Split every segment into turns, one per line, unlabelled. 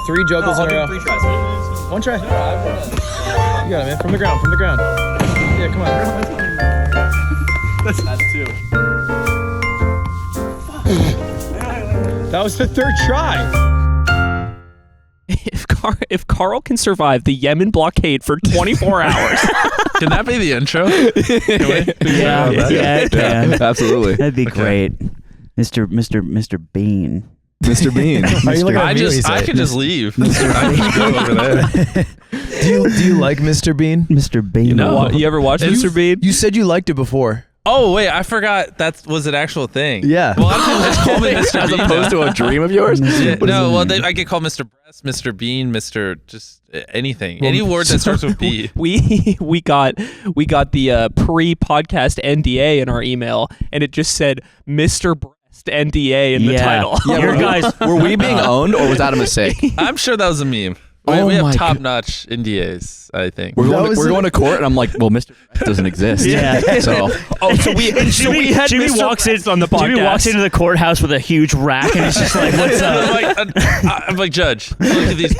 3 juggles in a row.
3 tries.
1 try. You got it, man. From the ground. Yeah, come on.
That's 2.
That was the 3rd try.
If Carl can survive the Yemen blockade for 24 hours.
Can that be the intro?
Yeah, it can.
Absolutely.
That'd be great. Mr. Bean.
Mr. Bean.
I could just leave. I can just go over there.
Do you like Mr. Bean?
Mr. Bean.
You ever watch Mr. Bean?
You said you liked it before.
Oh wait, I forgot that was an actual thing.
Yeah.
Well, I don't just call me Mr.
As
Bean
opposed to a dream of yours?
Yeah, no, well, I get called Mr. Breast, Mr. Bean, Mr. just anything. Any word that starts with B.
We got the pre-podcast NDA in our email, and it just said Mr. Breast NDA in the title.
Yeah,
Your guys.
Were we being owned, or was that a mistake?
I'm sure that was a meme.
Oh
we have
my
top-notch NDAs, I think.
We're going to court, and I'm like, well, Mr. doesn't exist.
Yeah.
So
Jimmy walks in on the podcast. Jimmy walks into the courthouse with a huge rack, and he's just like, "What's up?"
I'm like, Judge, look at these.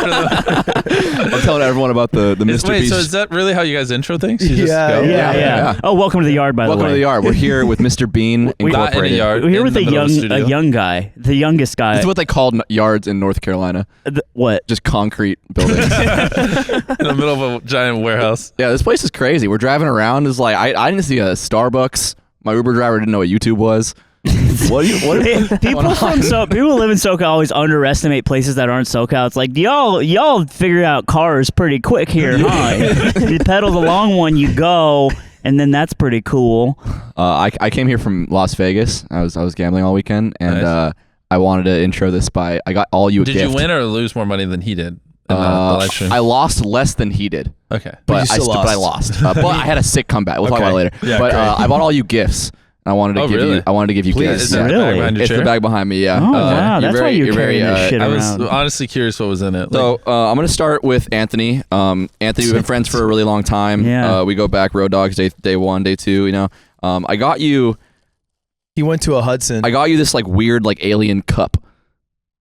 I'm
telling everyone about the Mr.
Wait,
Beast.
so is that really how you guys intro things? You just
Yeah,
go?
Yeah. Oh, welcome to the yard, by the way.
Welcome to the yard. We're here with Mr. Bean
Not in a
Incorporated.
yard.
We're here
in
with
the
a
middle of the studio.
young guy, the youngest guy.
This is what they called yards in North Carolina.
What?
Just concrete buildings.
in the middle of a giant warehouse.
Yeah, this place is crazy. We're driving around. It's like I didn't see a Starbucks. My Uber driver didn't know what YouTube was. People who live in
SoCal always underestimate places that aren't SoCal. It's like y'all figure out cars pretty quick here, huh? You pedal the long one, you go, and then that's pretty cool.
I came here from Las Vegas. I was gambling all weekend, and
Nice.
I wanted to intro this by I got all you a
Did
gift.
you win or lose more money than he did? In the live stream?
I lost less than he did.
Okay.
But
you still
I lost. But I had a sick comeback. We'll talk about it later.
Yeah,
but
great.
I bought all you gifts. And I wanted to give
really?
you. I wanted to give you
Please.
gifts.
Is that the
Really?
bag behind your
It's
chair?
the bag behind me. Yeah.
Oh wow, that's why you're carrying this shit
I
around.
was honestly curious what was in it.
So I'm gonna start with Anthony. Anthony, we've been friends for a really long time.
Yeah.
We go back road dogs day 1, day 2. You know. I got you.
He went to a Hudson.
I got you this like weird like alien cup.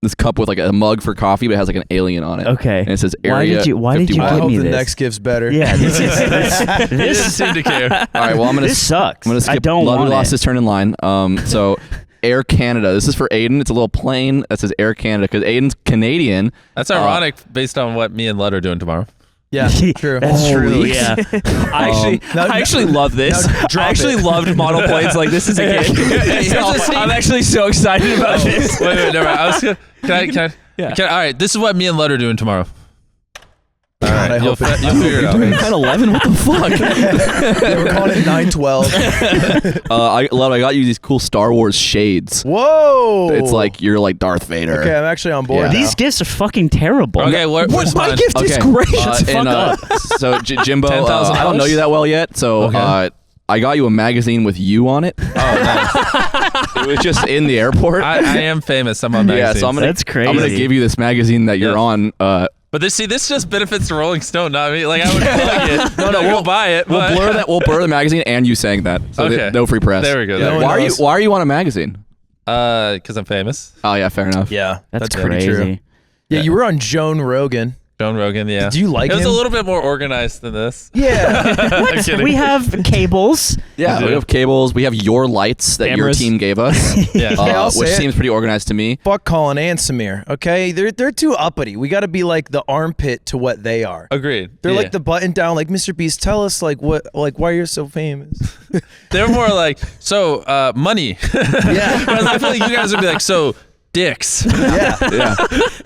This cup with like a mug for coffee, but it has like an alien on it.
Okay.
And it says
Why
Area
did you
51.
give
I hope
me
the
this?
next gift's better.
Yeah,
he didn't
this
seem to care.
All right. Well, I'm gonna.
this sucks.
I'm gonna skip.
I don't
Ludwig
want
lost
it.
his turn in line. So Air Canada. This is for Aiden. It's a little plane that says Air Canada because Aiden's Canadian.
That's ironic based on what me and Lud are doing tomorrow.
Yeah, true.
That's true.
Holy-
Yeah.
I actually love this.
now drop
I actually
it.
loved model planes like this as a kid. I'm actually so excited about this.
Wait, never mind. I was gonna, can I, all right, this is what me and Lud are doing tomorrow. All right,
I
you'll
hope it-
you'll figure it out.
9/11. What the fuck?
Yeah, we're calling it 912.
I got you these cool Star Wars shades.
Whoa!
It's like you're like Darth Vader.
Okay, I'm actually on board.
Yeah.
now.
These gifts are fucking terrible.
Okay, where's
my
mine?
gift is
Okay.
great.
So Jimbo,
10,000
I don't know you that well yet, so
Okay.
I got you a magazine with you on it.
Oh, nice.
It was just in the airport.
I am famous. I'm on
yeah,
magazines.
so I'm gonna
That's crazy.
I'm gonna give you this magazine that you're
Yeah.
on.
But this just benefits the Rolling Stone, not me. Like I would plug it. No, we'll buy it.
We'll
but-
blur that. We'll blur the magazine and you saying that. So
Okay.
no free press.
There we go.
Yeah.
There we
Why are you on a magazine?
Because I'm famous.
Oh yeah, fair enough.
Yeah,
That's
pretty true.
crazy.
Yeah, you were on Joan Rogan.
Joan Rogan, yeah.
Do you like
It was
him?
a little bit more organized than this.
Yeah.
I'm kidding.
We have cables.
Yeah,
Yeah.
we have cables. We have your lights that your
Cameras.
team gave us,
Yeah.
Hey, I'll
which
say it.
seems pretty organized to me.
Fuck Colin and Samir. Okay, they're too uppity. We got to be like the armpit to what they are.
Agreed.
They're
Yeah.
like the button down. Like MrBeast, tell us like why you're so famous.
They're more like, so, money.
Yeah.
Whereas I feel like you guys would be like, so, dicks.
Yeah.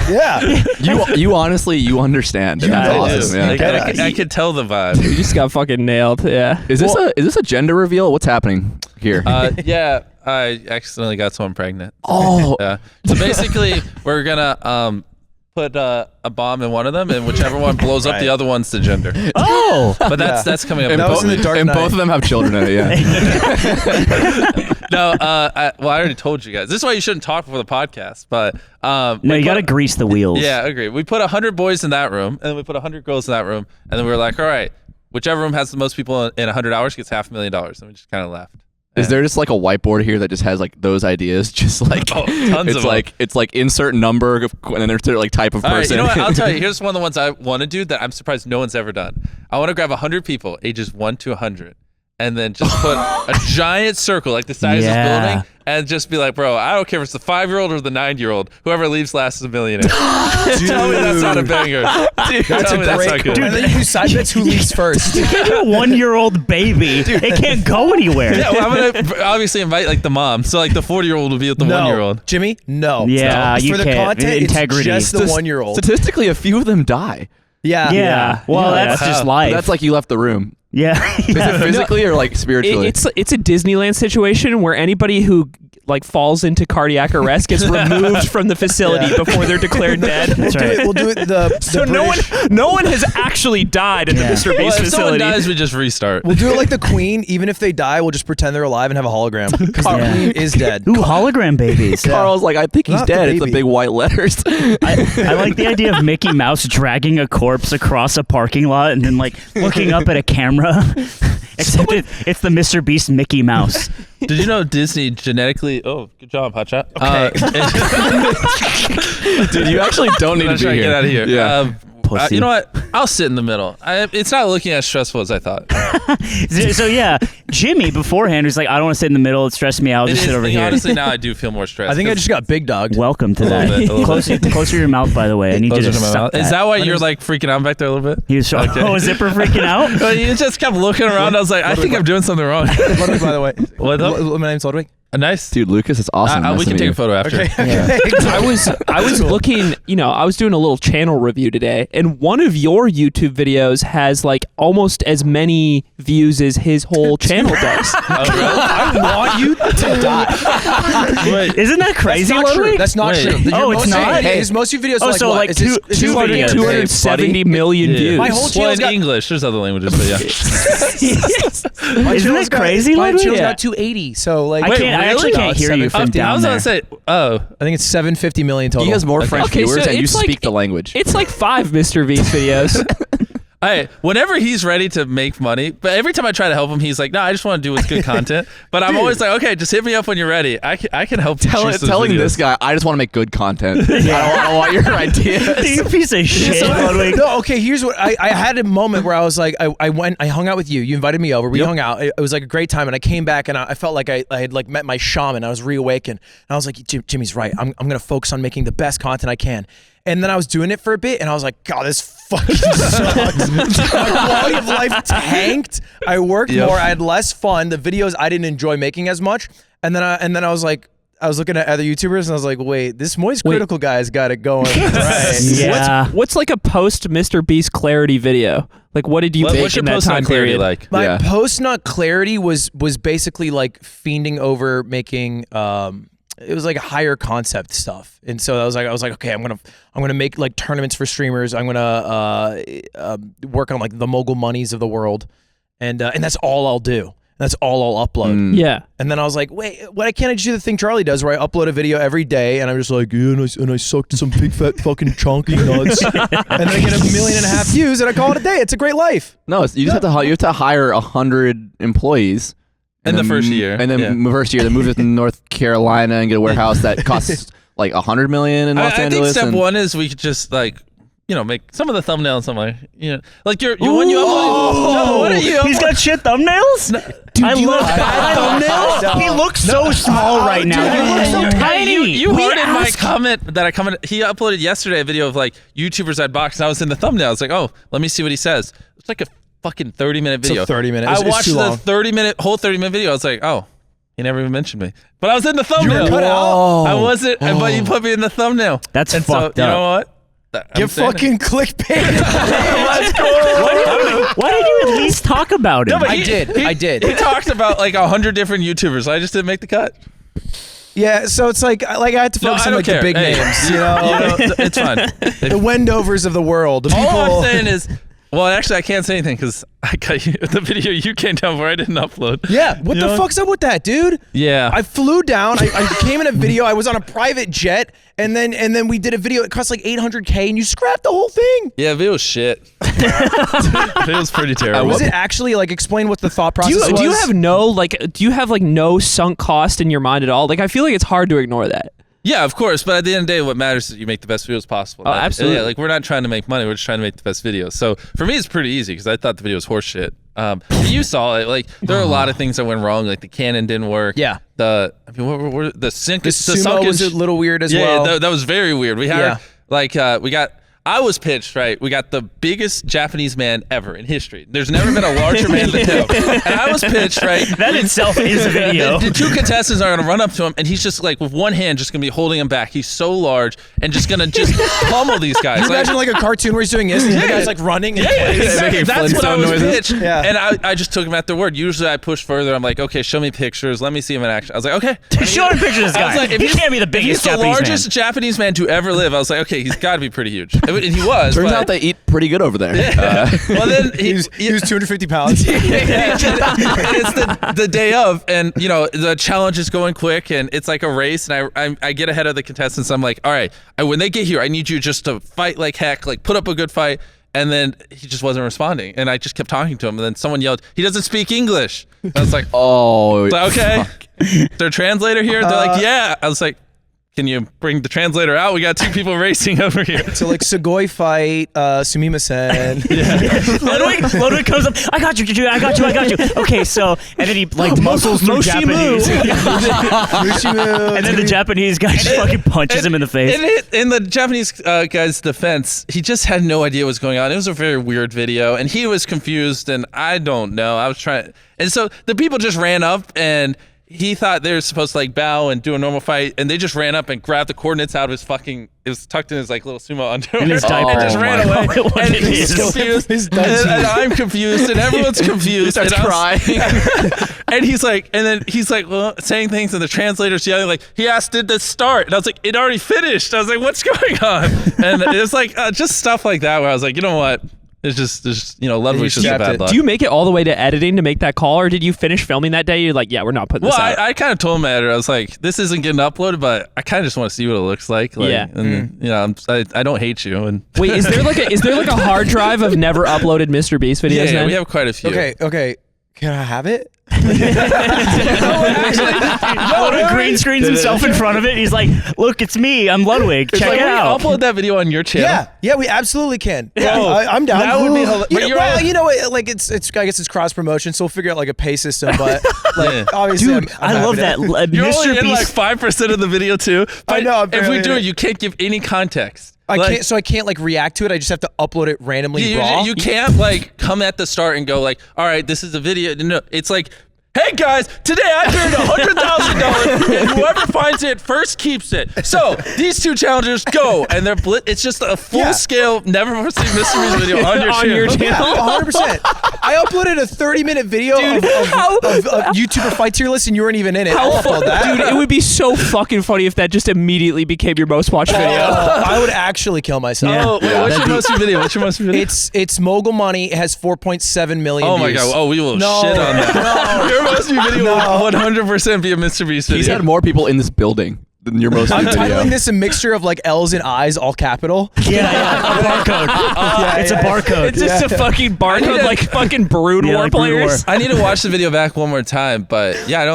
Yeah,
Yeah.
you honestly you understand. And that's
I do.
awesome. Yeah.
Like,
Okay.
I could tell the vibe.
You just got fucking nailed. Yeah.
Is this a gender reveal? What's happening here?
Yeah, I accidentally got someone pregnant.
Oh,
Yeah. So basically, we're gonna put a bomb in one of them, and whichever one blows up the other one's the gender.
Oh.
But that's coming up.
That was in the Dark
and
Knight.
both of them have children in it. Yeah.
No, I already told you guys. This is why you shouldn't talk before the podcast. But
No, you got to grease the wheels.
Yeah, I agree. We put 100 boys in that room, and then we put 100 girls in that room, and then we were like, all right, whichever room has the most people in 100 hours gets $500,000, and we just kind of left.
Is there just like a whiteboard here that just has like those ideas? Just like
tons
it's
of
like it's like insert number and then insert like type of person.
All right, you know what? I'll tell you. Here's one of the ones I want to do that I'm surprised no one's ever done. I want to grab 100 people, ages 1 to 100, and then just put a giant circle like the size of this building, and just be like, bro, I don't care if it's the 5-year-old or the 9-year-old. Whoever leaves last is a millionaire. Tell me that's not a banger. Dude,
That's a great
good.
And then you do side bets who leaves first.
A 1-year-old baby. It can't go anywhere.
Yeah, well, I'm gonna obviously invite like the mom, so like the 40-year-old will be with the 1-year-old.
Jimmy, no.
Yeah,
no.
you
For the
can't.
content,
Integrity.
it's just the 1-year-old.
Statistically, a few of them die.
Yeah.
Well, that's just
But
life.
that's like you left the room.
yeah.
Is it physically or like spiritually?
It's a Disneyland situation where anybody who like falls into cardiac arrest gets removed from the facility before they're declared dead.
That's right.
We'll do it
So no one has actually died at the Mr.
Well,
Beast
if someone
facility.
dies, we just restart.
We'll do it like the Queen. Even if they die, we'll just pretend they're alive and have a hologram because the Queen is dead.
Ooh, hologram babies.
Carl's like, I think he's
Not the
dead. It's the
baby.
big white letters.
I like the idea of Mickey Mouse dragging a corpse across a parking lot and then like looking up at a camera. Except it's the Mr. Beast Mickey Mouse.
Did you know Disney genetically? Oh, good job, Hotshot.
Dude, you actually don't need
I'm
to be
trying to
here.
get out of here.
Yeah.
Pussy.
You know what? I'll sit in the middle. It's not looking as stressful as I thought.
So yeah, Jimmy beforehand was like, I don't want to sit in the middle. It stressed me out. I'll just sit over here.
Honestly, now I do feel more stressed.
I think I just got big dogged.
Welcome to
little bit, a
that.
little
Closer to your mouth, by the way. I need you
Closer
to
to my
suck
mouth. Is that why
My
you're
name's-
like freaking out back there a little bit?
He was oh, zipper freaking out?
Well, you just kept looking around. I was like, I think I'm doing something wrong.
Ludwig, by the way.
What up?
My name's Ludwig.
Nice.
Dude, Lucas is awesome.
We
Nice to
can
meet
take
you.
a photo after.
Okay.
I was looking, I was doing a little channel review today, and one of your YouTube videos has like almost as many views as his whole channel does.
Oh, really?
I want you to die.
Wait,
Isn't that crazy,
That's not true.
Ludwig?
That's not
Wait.
true.
Oh, it's not?
His most of videos
Oh,
are like
so
what?
like
Is this- is this like-
270 million
Yeah.
views.
My whole
well,
channel's
in
got-
English. There's other languages, but yeah.
my
Isn't
channel's
that crazy,
My
Ludwig?
channel's
Yeah.
got 280. So like,
I actually
No,
can't
it's
hear you from
750.
I
down
was
there.
gonna say, oh,
I think it's 750 million total.
He has more French
Okay,
viewers
so
and you
it's like-
speak the language.
It's like 5 Mr. Beast videos.
hey, whenever he's ready to make money, but every time I try to help him, he's like, no, I just want to do what's good content. But I'm always like, okay, just hit me up when you're ready. I can help you choose those
Telling
videos.
this guy, I just want to make good content. I don't want your ideas.
You piece of shit, Ludwig.
No, okay. Here's what I had a moment where I was like, I hung out with you. You invited me over. We hung out. It was like a great time, and I came back, and I felt like I had like met my shaman. I was reawakened, and I was like, Jimmy's right. I'm gonna focus on making the best content I can. And then I was doing it for a bit, and I was like, God, this fucking sucks. My quality of life tanked. I worked more. I had less fun. The videos I didn't enjoy making as much. And then I was like, I was looking at other YouTubers, and I was like, wait, this Moist Critical guy's got it going. Right.
Yeah.
What's like a post Mr. Beast clarity video? Like, what did you
What's
make
your
in that
post
time
on clarity
period?
like?
My
Yeah.
post nut clarity was basically like fiending over making it was like higher concept stuff, and so I was like okay, I'm gonna make like tournaments for streamers. I'm gonna work on like the mogul monies of the world, and that's all I'll do. That's all I'll upload.
Yeah.
And then I was like, wait, why can't I just do the thing Charlie does where I upload a video every day and I'm just like, yeah, and I sucked some big fat fucking chunky nuts and then I get 1.5 million views and I call it a day. It's a great life.
No, you just have to hire 100 employees.
In the
then-
first year,
And then
yeah.
first year, then move to North Carolina and get a warehouse that costs like $100 million in Los
I think
Angeles.
step
and-
one is we could just like, make some of the thumbnails somewhere. Like you when you upload. No, what are you?
He's got shit thumbnails? I love bad thumbnails. He looks so small right now. You look so tiny.
You
We
heard in my
asked-
comment that I commented. He uploaded yesterday a video of like YouTubers I'd boxed, and I was in the thumbnail. It's like, oh, let me see what he says. It's like a fucking 30-minute video.
It's a 30-minute.
I
It's
watched
too
the
long.
30-minute video. I was like, oh, he never even mentioned me. But I was in the thumbnail.
cut out?
I wasn't, but you put me in the thumbnail.
That's
and
fucked
so, you
up.
know what?
Get fucking clickbait.
Why did you at least talk about him?
but
I did.
He talked about like 100 different YouTubers. I just didn't make the cut.
Yeah, so it's like I had to focus
I
on
don't
like
care.
the big
Hey.
names,
It's fine.
the Wendovers of the world. The
All I'm
people.
saying is, Well, actually, I can't say anything because I got the video you came down for. I didn't upload.
Yeah, what the fuck's up with that, dude?
Yeah.
I flew down. I came in a video. I was on a private jet, and then we did a video. It cost like $800K, and you scrapped the whole thing.
Yeah, the video was shit. The video was pretty terrible.
Was it actually like explain what the thought process was?
Do you have no sunk cost in your mind at all? Like I feel like it's hard to ignore that.
Yeah, of course. But at the end of the day, what matters is you make the best videos possible.
Oh, absolutely.
Yeah, like we're not trying to make money. We're just trying to make the best videos. So for me, it's pretty easy because I thought the video was horseshit. You saw it. Like there are a lot of things that went wrong. Like the cannon didn't work.
Yeah.
The
sumo was a little weird as well.
Yeah, that was very weird. We had I was pitched, right? We got the biggest Japanese man ever in history. There's never been a larger man than him. And I was pitched, right?
That itself is a video.
The two contestants are going to run up to him, and he's just like, with one hand, just going to be holding him back. He's so large and just going to just pummel these guys.
You imagine like a cartoon where he's doing this, and the guy's like running.
Exactly. That's what I was pitched.
Yeah.
And I just took him at their word. Usually I push further. I'm like, okay, show me pictures. Let me see him in action. I was like, okay.
Show him pictures of this guy.
I was like,
he can't be the biggest
Japanese man. He's the largest
man.
Japanese man to ever live. I was like, okay, he's got to be pretty huge. And he was.
Turns out they eat pretty good over there.
Well, then
he was 250 pounds.
It's the day of, and the challenge is going quick, and it's like a race, and I get ahead of the contestants. I'm like, all right, when they get here, I need you just to fight like heck, like put up a good fight. And then he just wasn't responding, and I just kept talking to him. And then someone yelled, "He doesn't speak English." I was like,
"Oh,
okay." Is there a translator here? They're like, "Yeah." I was like, can you bring the translator out? We got two people racing over here.
So like Sugoi fight, Sumima-sen.
Ludwig comes up. I got you. I got you. Okay, so and then he like muscles through Japanese. And then the Japanese guy just fucking punches him in the face.
In the Japanese guy's defense, he just had no idea what was going on. It was a very weird video, and he was confused, and I don't know. I was trying, and so the people just ran up and. He thought they were supposed to like bow and do a normal fight, and they just ran up and grabbed the coordinates out of his fucking. It was tucked in his like little sumo underwear,
in his diaper.
And just ran away. And he's confused, and I'm confused, and everyone's confused.
He starts crying,
and he's like, well, saying things, and the translator's yelling like, he asked, "Did this start?" And I was like, "It already finished." I was like, "What's going on?" And it was like just stuff like that where I was like, you know what? It's just Ludwig's just a bad luck.
Do you make it all the way to editing to make that call, or did you finish filming that day? You're like, yeah, we're not putting this out.
I kind of told him at it. I was like, this isn't getting uploaded, but I kind of just want to see what it looks like.
Yeah.
And I don't hate you. And
wait, is there like a hard drive of never uploaded MrBeast videos?
Yeah, we have quite a few.
Okay. Can I have it?
Ludwig green screens himself in front of it. He's like, "Look, it's me. I'm Ludwig. Check it out."
Upload that video on your channel.
Yeah, we absolutely can.
Yeah,
I'm down.
That would be hilarious.
I guess it's cross promotion, so we'll figure out like a pay system. But obviously,
dude, I love that.
You're only in like 5% of the video too. But
I know.
If we do it, you can't give any context.
I can't like react to it. I just have to upload it randomly raw.
You can't like come at the start and go like, all right, this is a video. No, it's like, hey guys, today I earned $100,000 and whoever finds it first keeps it. So these two challengers go, and they're it's just a full scale, never seen MrBeast video on your channel.
100%. I uploaded a 30-minute video of YouTuber fight tier list, and you weren't even in it. I'll upload that.
Dude, it would be so fucking funny if that just immediately became your most watched video.
I would actually kill myself.
Oh, wait, what's your most video?
It's Mogul Money. It has 4.7 million
Oh my
views.
god. Oh, we will shit on that. Your most video will 100% be a MrBeast video.
He's had more people in this building than your most
I'm
video.
titling this a mixture of like L's and I's, all capital.
Yeah, a barcode. It's a barcode.
It's just a fucking barcode, like fucking Brood War
like Brood
players.
War.
I need to watch the video back one more time, but yeah, I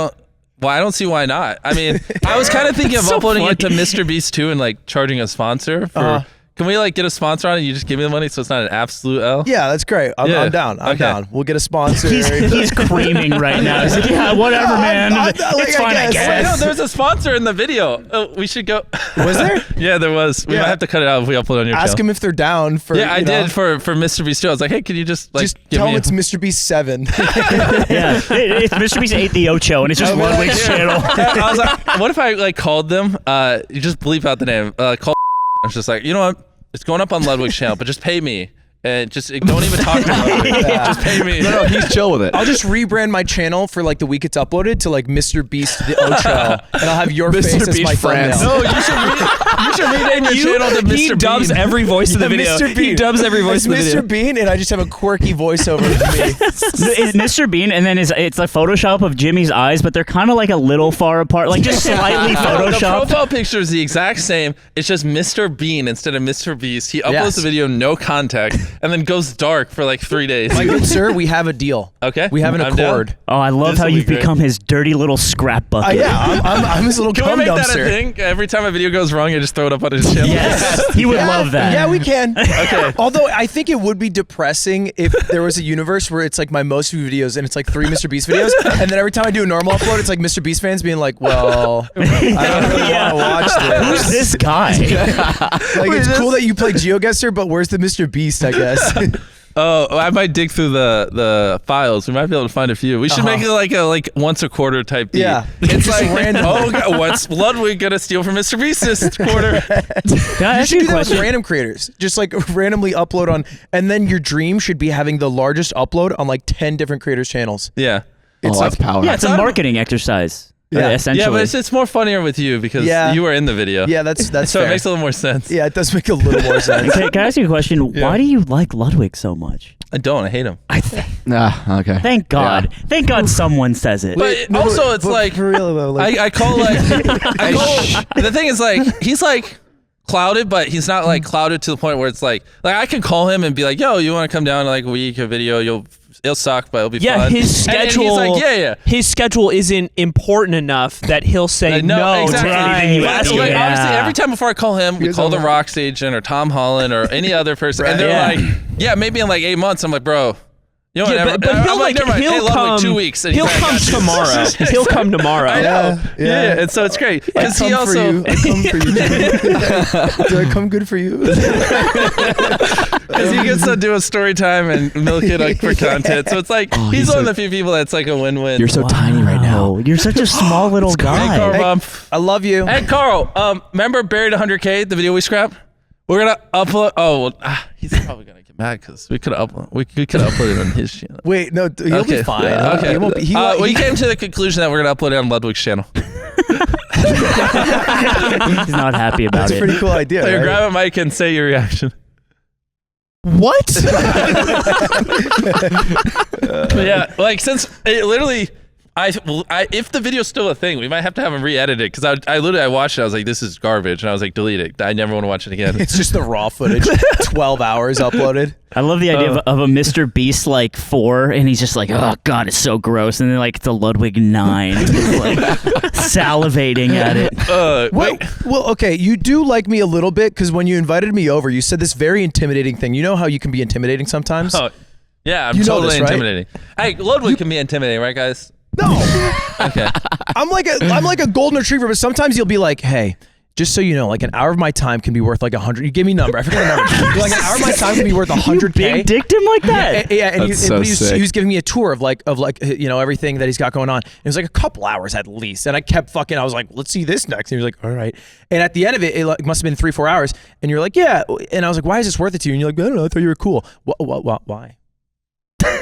don't see why not. I mean, I was kind of thinking of uploading it to MrBeast too and like charging a sponsor for. Can we like get a sponsor on it? You just give me the money, so it's not an absolute L.
Yeah, that's great. I'm down. I'm down. We'll get a sponsor.
He's creaming right now. He's like, yeah, whatever, man. It's fine, I guess.
No, there's a sponsor in the video. Oh, we should go.
Was there?
Yeah, there was. We might have to cut it out if we upload on your channel.
Ask them if they're down for.
Yeah, I did for MrBeast too. I was like, hey, can you just like give
tell
me
them it's MrBeast 7.
Yeah, it's MrBeast 8 the Ocho, and it's just Ludwig's channel.
I was like, what if I like called them? You just bleep out the name. Call. I was just like, you know what? It's going up on Ludwig's channel, but just pay me. and just don't even talk to me. Just pay me.
No, he's chill with it.
I'll just rebrand my channel for like the week it's uploaded to like MrBeast the Ocho, and I'll have your face as my
France.
thumbnail.
No, you should rename your channel to Mr.
He
Bean.
dubs every voice of the video.
Mr. Bean.
He dubs every voice
It's
of the video.
Mr. Bean, and I just have a quirky voiceover of me.
Is Mr. Bean, and then it's a Photoshop of Jimmy's eyes, but they're kind of like a little far apart, like just slightly
The
Photoshopped.
profile picture is the exact same. It's just Mr. Bean instead of Mr. Beast. He uploads
Yes.
the video, no context, and then goes dark for like 3 days.
My good sir, we have a deal.
Okay.
We have an
I'm down.
accord.
Oh, I love
This
how
will be
you've
great.
become his dirty little scrap bucket.
Yeah, I'm his little
Can we
cum
make that a
dumpster.
thing? Every time a video goes wrong, I just throw it up on his channel.
Yes, he would love that.
Yeah, we can.
Okay.
Although I think it would be depressing if there was a universe where it's like my most viewed videos and it's like 3 MrBeast videos, and then every time I do a normal upload, it's like MrBeast fans being like, "Well, I don't really
Yeah.
want to watch
Who's
this."
this guy?
Like, it's cool that you play GeoGuessr, but where's the MrBeast? I guess.
Oh, I might dig through the files. We might be able to find a few. We should make it like a once a quarter type deal.
Yeah.
It's
Just
like
random.
oh, God, what's Ludwig gonna steal from MrBeast this quarter?
Can I
You
ask
should
you
do
a
that with
question?
random creators. Just like randomly upload on, and then your dream should be having the largest upload on like 10 different creators' channels.
Yeah.
That's power.
Yeah, it's a marketing exercise.
Yeah.
Essentially.
Yeah, but it's more funnier with you because
Yeah.
you were in the video.
Yeah, that's
So
fair.
it makes a little more sense.
Yeah, it does make a little more sense.
Can I ask you a question? Why do you like Ludwig so much?
I don't. I hate him.
Okay.
Thank God. Thank God someone says it.
But also, it's
but
like
for real though, like,
I call like the thing is like he's like clouded, but he's not like clouded to the point where it's like I can call him and be like, yo, you want to come down in like a week, a video, it'll suck, but it'll be
Yeah,
fun.
his
And
schedule.
he's like, yeah.
His schedule isn't important enough that he'll say no
exactly.
to anything you
But,
ask
like,
him.
Yeah.
obviously, every time before I call him, we
guys
call the
don't-
Rocks agent or Tom Holland or any other person,
Right.
and they're
Yeah.
like, yeah, maybe in like 8 months. I'm like, bro. You know
Yeah,
what?
but
I'm
he'll
like, never mind.
he'll
Hey, Ludwig,
come
2 weeks. And
He'll
he's like,
come
I got you.
tomorrow. He'll come tomorrow.
I know.
Yeah.
Yeah. And so it's great
I
because he
come for
also
you. I come for you. Do I come good for you?
because he gets to do a story time and milk it like for content. So it's like he's one of the few people that's like a win-win.
You're so tiny right now.
Wow, You're such a small little
Hey,
guy.
Carl,
Hey, I love you.
Hey, Carl. Remember Buried 100K, the video we scrapped? We're gonna upload. Oh, well, he's probably gonna get mad because we could upload. We could upload it on his channel.
Wait, no, he'll be fine.
Okay.
He won't be,
We came to the conclusion that we're gonna upload it on Ludwig's channel.
He's not happy about
that's a
it.
pretty cool idea.
So
right?
grab a mic and say your reaction.
What?
But yeah, like since it literally, if the video's still a thing, we might have to have him re-edit it because I literally watched it. I was like, this is garbage, and I was like, delete it. I never want to watch it again.
It's just the raw footage. 12 hours uploaded.
I love the idea of a Mr. Beast like 4, and he's just like, oh God, it's so gross. And then like it's a Ludwig 9, just like salivating at it.
Well, okay, you do like me a little bit because when you invited me over, you said this very intimidating thing. You know how you can be intimidating sometimes?
Oh, yeah, I'm
You know
totally
this, right?
intimidating. Hey, Ludwig can be intimidating, right, guys?
No.
Okay.
I'm like a golden retriever, but sometimes you'll be like, hey, just so you know, like an hour of my time can be worth like 100. You give me a number. I forget the number. You're like an hour of my time can be worth 100K.
Big dicked him like that.
Yeah, and,
That's so
he
sick.
was giving me a tour of like you know everything that he's got going on. It was like a couple hours at least, and I kept fucking. I was like, let's see this next. And he was like, all right. And at the end of it, it like, must have been 3-4 hours. And you're like, yeah. And I was like, why is this worth it to you? And you're like, I don't know. I thought you were cool.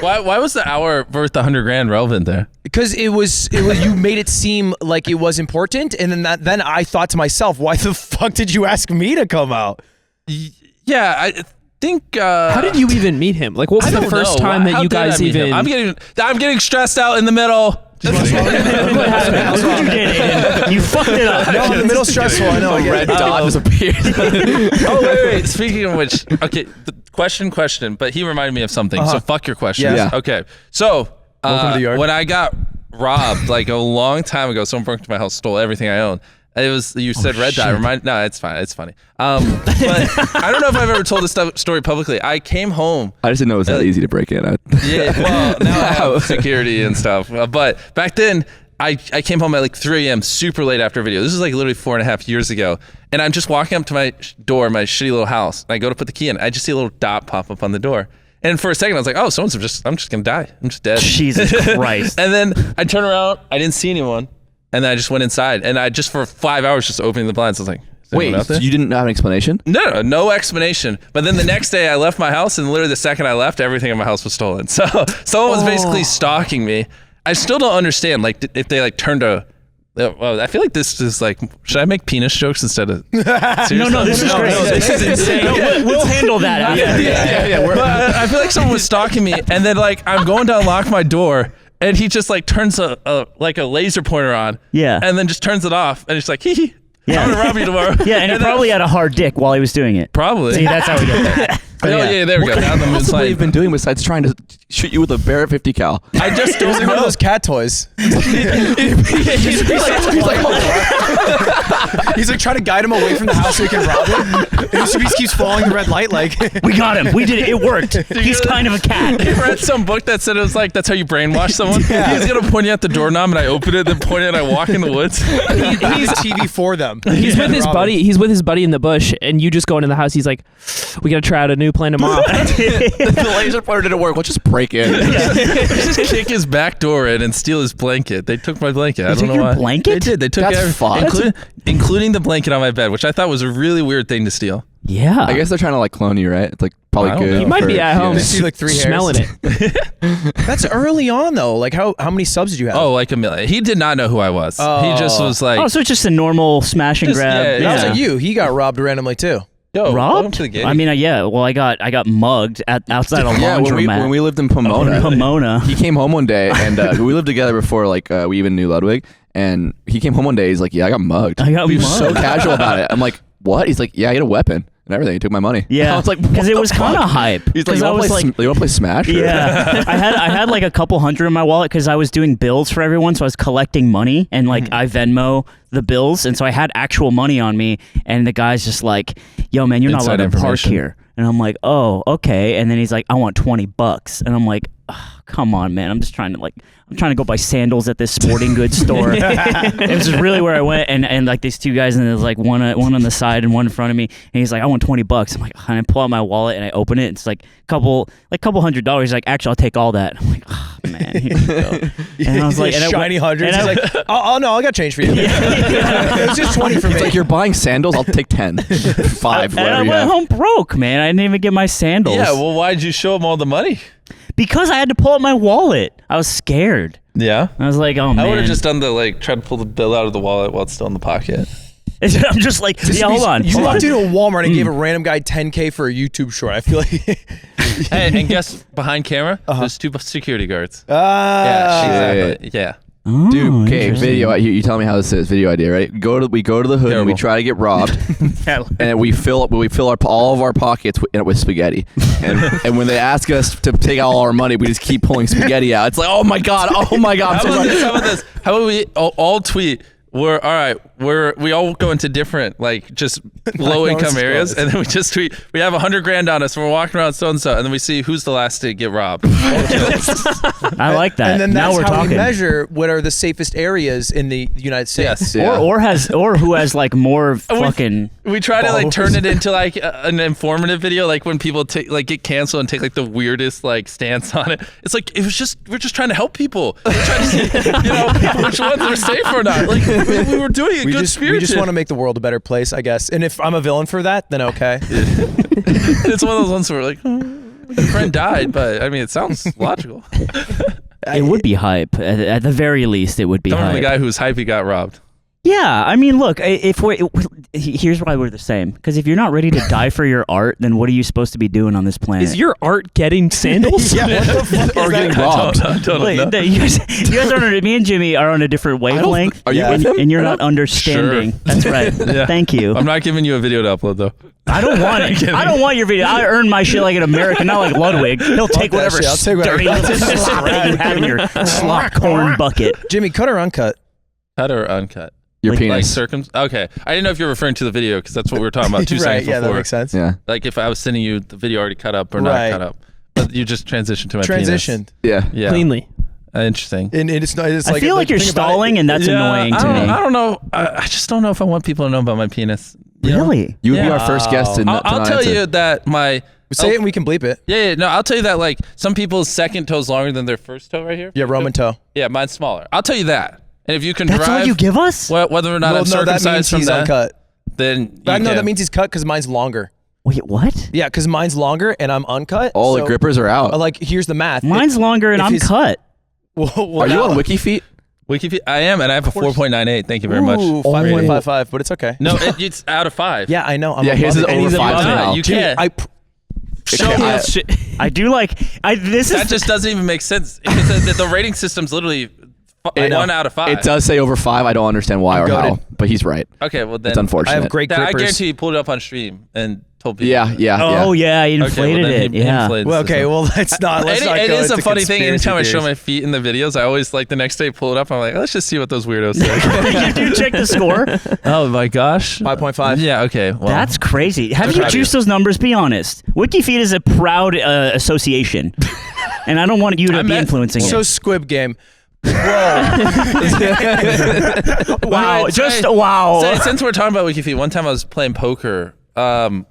Why?
Why was the hour worth $100,000 relevant there?
Because it was you made it seem like it was important, and then I thought to myself, why the fuck did you ask me to come out?
Yeah, I think.
How did you even meet him? Like, what was
I
the
don't
first
know.
time that
How
you
did I
guys
meet him?
even?
I'm getting stressed out in the middle.
What you did, you fucked it up.
No, in the middle stressful. I know. I get
Red
it.
dot just appeared.
Oh wait. Speaking of which, okay, the question. But he reminded me of something. So fuck your question.
Yeah.
Okay. So
Welcome to the yard.
when I got robbed like a long time ago, someone broke into my house, stole everything I owned. It was you said red dot. No, it's fine. It's funny. But I don't know if I've ever told this story publicly. I came home.
I just didn't know it was that easy to break in.
Yeah. Well, now I have security and stuff. But back then. I came home at like 3 a.m. super late after a video. This is like literally 4.5 years ago. And I'm just walking up to my door, my shitty little house. And I go to put the key in. I just see a little dot pop up on the door. And for a second, I was like, oh, I'm just going to die. I'm just dead.
Jesus Christ.
And then I turn around. I didn't see anyone. And then I just went inside. And I just for 5 hours just opening the blinds. I was like,
Wait,
out
so
there?
you didn't have an explanation?
No explanation. But then the next day I left my house, and literally the second I left, everything in my house was stolen. So someone was basically stalking me. I still don't understand, like, if they like turned a. Well, I feel like this is like. Should I make penis jokes instead of?
No, this is great.
This is insane.
We'll handle that.
Yeah.
But I feel like someone was stalking me, and then like I'm going to unlock my door, and he just like turns a laser pointer on.
Yeah.
And then just turns it off, and it's like, hee hee.
Yeah.
I'm gonna rob you tomorrow.
Yeah, and he probably had a hard dick while he was doing it.
Probably.
See, that's how we get that.
Oh yeah, there we go. Now the moon's
What
light.
have been doing besides trying to shoot you with a Barrett 50 cal?
I just it was like one of those cat toys. He's like trying to guide him away from the house so he can rob it. And Mr. Beast keeps following the red light like.
We got him. We did it. It worked. He's kind of a cat.
I read some book that said it was like that's how you brainwash someone.
Yeah.
He's gonna point you at the doorknob, and I open it, then point it, and I walk in the woods.
He's TV for them.
He's with his buddy. He's with his buddy in the bush, and you just go into the house. He's like, "We gotta try out a new plan tomorrow."
The laser pointer didn't work. Let's just break in.
Just kick his back door in and steal his blanket. They took my blanket. I don't
took
know
your
why.
blanket?
They did. They took
That's
everything,
fucked.
including the blanket on my bed, which I thought was a really weird thing to steal.
Yeah.
I guess they're trying to like clone you, right? It's like probably
I don't
good.
know.
He might
for-
be at home,
They see, like, 3 hairs.
smelling it.
That's early on though. Like how many subs did you have?
Oh, like a million. He did not know who I was. He just was like,
Oh, so it's just a normal smash and
Just-
grab.
yeah,
that was
yeah.
like you. He got robbed randomly too.
yo, welcome
Robbed?
to the game.
I mean, yeah. Well, I got mugged outside a
Yeah,
laundromat.
when we lived in Pomona,
Pomona.
he came home one day, and we lived together before like we even knew Ludwig. And he came home one day. He's like, "Yeah, I got mugged."
I got
He was so
mugged.
casual about it. I'm like, "What?" He's like, "Yeah, he had a weapon and everything. He took my money."
Yeah,
I was like,
because
"What
it
the
was
fuck?"
kind of hype.
He's like,
'Cause
"You
I
want
was like,
to play Smash?"
yeah, I had like a couple hundred in my wallet because I was doing bills for everyone, so I was collecting money and like I Venmo the bills, and so I had actual money on me. And the guy's just like, "Yo, man, you're not
Inside
allowed to park
information.
here." And I'm like, "Oh, okay." And then he's like, "I want $20," and I'm like, oh, "Come on, man! I'm just trying to go buy sandals at this sporting goods store." It was just really where I went, and like these two guys, and there's like one on the side and one in front of me, and he's like, "I want $20." I'm like, and I pull out my wallet and I open it. It's like couple $100. He's like, "Actually, I'll take all that." I'm like, "Oh man, here you go." And I was like, and I
shiny
went-
hundreds.
and
He's like, oh no, I got change for you. It was just 20 for me.
It's like, "You're buying sandals. I'll take 10, 5,
and I
whatever you
went
have."
home broke, man. I didn't even get my sandals.
Yeah, well, why'd you show him all the money?
Because I had to pull out my wallet. I was scared.
Yeah.
I was like, oh man.
I would have just done the like try to pull the bill out of the wallet while it's still in the pocket.
I'm just like, yeah, hold on.
You
hold on.
walked into a Walmart and gave a random guy $10K for a YouTube short. I feel like.
Hey, and guess behind camera, there's 2 security guards.
Ah.
Yeah.
Oh,
Dude, okay,
interesting.
video. You tell me how this is. Video idea, right? We go to the hood and we
Terrible.
try to get robbed, and we fill all of our pockets with spaghetti. And when they ask us to take out all our money, we just keep pulling spaghetti out. It's like, oh my god.
How about this? How about we all tweet? We're all right. We all go into different like just low income areas, and then we just tweet. We have $100,000 on us, and we're walking around so and so, and then we see who's the last to get robbed.
I like that.
And then
now
that's
we're
how
talking.
we measure what are the safest areas in the United States.
Yes.
Yeah.
Or who has like more fucking.
We try to like
Followers.
turn it into like an informative video, like when people take like get canceled and take like the weirdest like stance on it. It's like we're just trying to help people. We're trying to see which ones are safe or not. Like we were doing it.
We
good
just
spirited.
want to make the world a better place, I guess. And if I'm a villain for that, then okay.
It's one of those ones where like your friend died, but I mean it sounds logical.
It would be hype. At the very least, it would be
Don't
hype.
the guy who's hypey got robbed.
Yeah, I mean, look, here's why we're the same. Because if you're not ready to die for your art, then what are you supposed to be doing on this planet?
Is your art getting sandals?
Yeah, what the fuck
Or
is
getting
that?
robbed.
I don't
Wait,
know.
you guys are me and Jimmy are on a different wavelength.
Are you
Yeah.
with him?
And you're not understanding.
Sure.
That's right.
Yeah.
Thank you.
I'm not giving you a video to upload though.
I don't want it. I don't want your video. I earn my shit like an American, not like Ludwig. He'll take
that
whatever
shit. I'll take whatever.
dirty little slop that you have in your slop corn bucket.
Jimmy, cut or uncut?
Cut or uncut?
Your
Like-
penis.
Okay, I didn't know if you were referring to the video because that's what we were talking about 2
right,
seconds
yeah, that
before.
makes sense.
Yeah.
Like if I was sending you the video already cut up or not
Right.
cut up, but you just transitioned to my
Transitioned.
Yeah.
penis. Yeah,
Cleanly.
Interesting.
And it's not. It's
I
like
feel like you're
think about it-
stalling, and that's annoying to me.
I don't know. I just don't know if I want people to know about my penis. You know?
Really?
You would be
Yeah.
our first guest to
I'll
not
tell
answer.
you that my
Say it and we can bleep it.
yeah, no, I'll tell you that like some people's second toe's longer than their first toe right here.
Yeah, Roman toe.
Yeah, mine's smaller. I'll tell you that. And if you can
That's
drive,
all you give us?
whether or not I'm
Well, no, that means
circumcised from
he's
that,
uncut.
then
But
you
no,
can-
that means he's cut because mine's longer.
Wait, what?
Yeah, because mine's longer and I'm uncut.
All the
so-
grippers are out.
Like, here's the math.
Mine's longer and
if
I'm
his-
cut.
Well,
Are you
now-
on wikifeet?
Wikifeet. I am, and I have a 4.98. Thank you very much.
Ooh, 5.55, but it's okay.
No, it's out of 5.
Yeah, I know. I'm
Yeah, his is
above it.
over
he's
5
above it.
now.
You
Jimmy,
can't. Show
Okay,
me.
I do like. This
That
is.
just doesn't even make sense because the rating system's literally 1 out of 5.
It does say over 5. I don't understand why
I'm
or how,
goated.
but he's right.
Okay, well then
It's unfortunate.
I have great
I
grippers.
guarantee you pulled it up on stream and told people.
Yeah.
Oh yeah, he
Okay,
inflated
well, then
it.
he
Yeah.
inflated the
Well, okay,
system.
well, let's not
It
go
is a
into
funny thing. Anytime I show
conspiracy
my feet in the videos, I always like the next day pull it up. I'm like, let's just see what those weirdos say.
You do check the score.
Oh my gosh.
5.5.
Yeah. Okay. Well,
That's crazy. Have
Good
you
job,
juiced those numbers? Be honest. WikiFeet is a proud association, and I don't want you to
I
be
met-
influencing
So
it.
Squid Game.
Wow,
Alright,
just
so-
wow.
So, since we're talking about WikiFeet, one time I was playing poker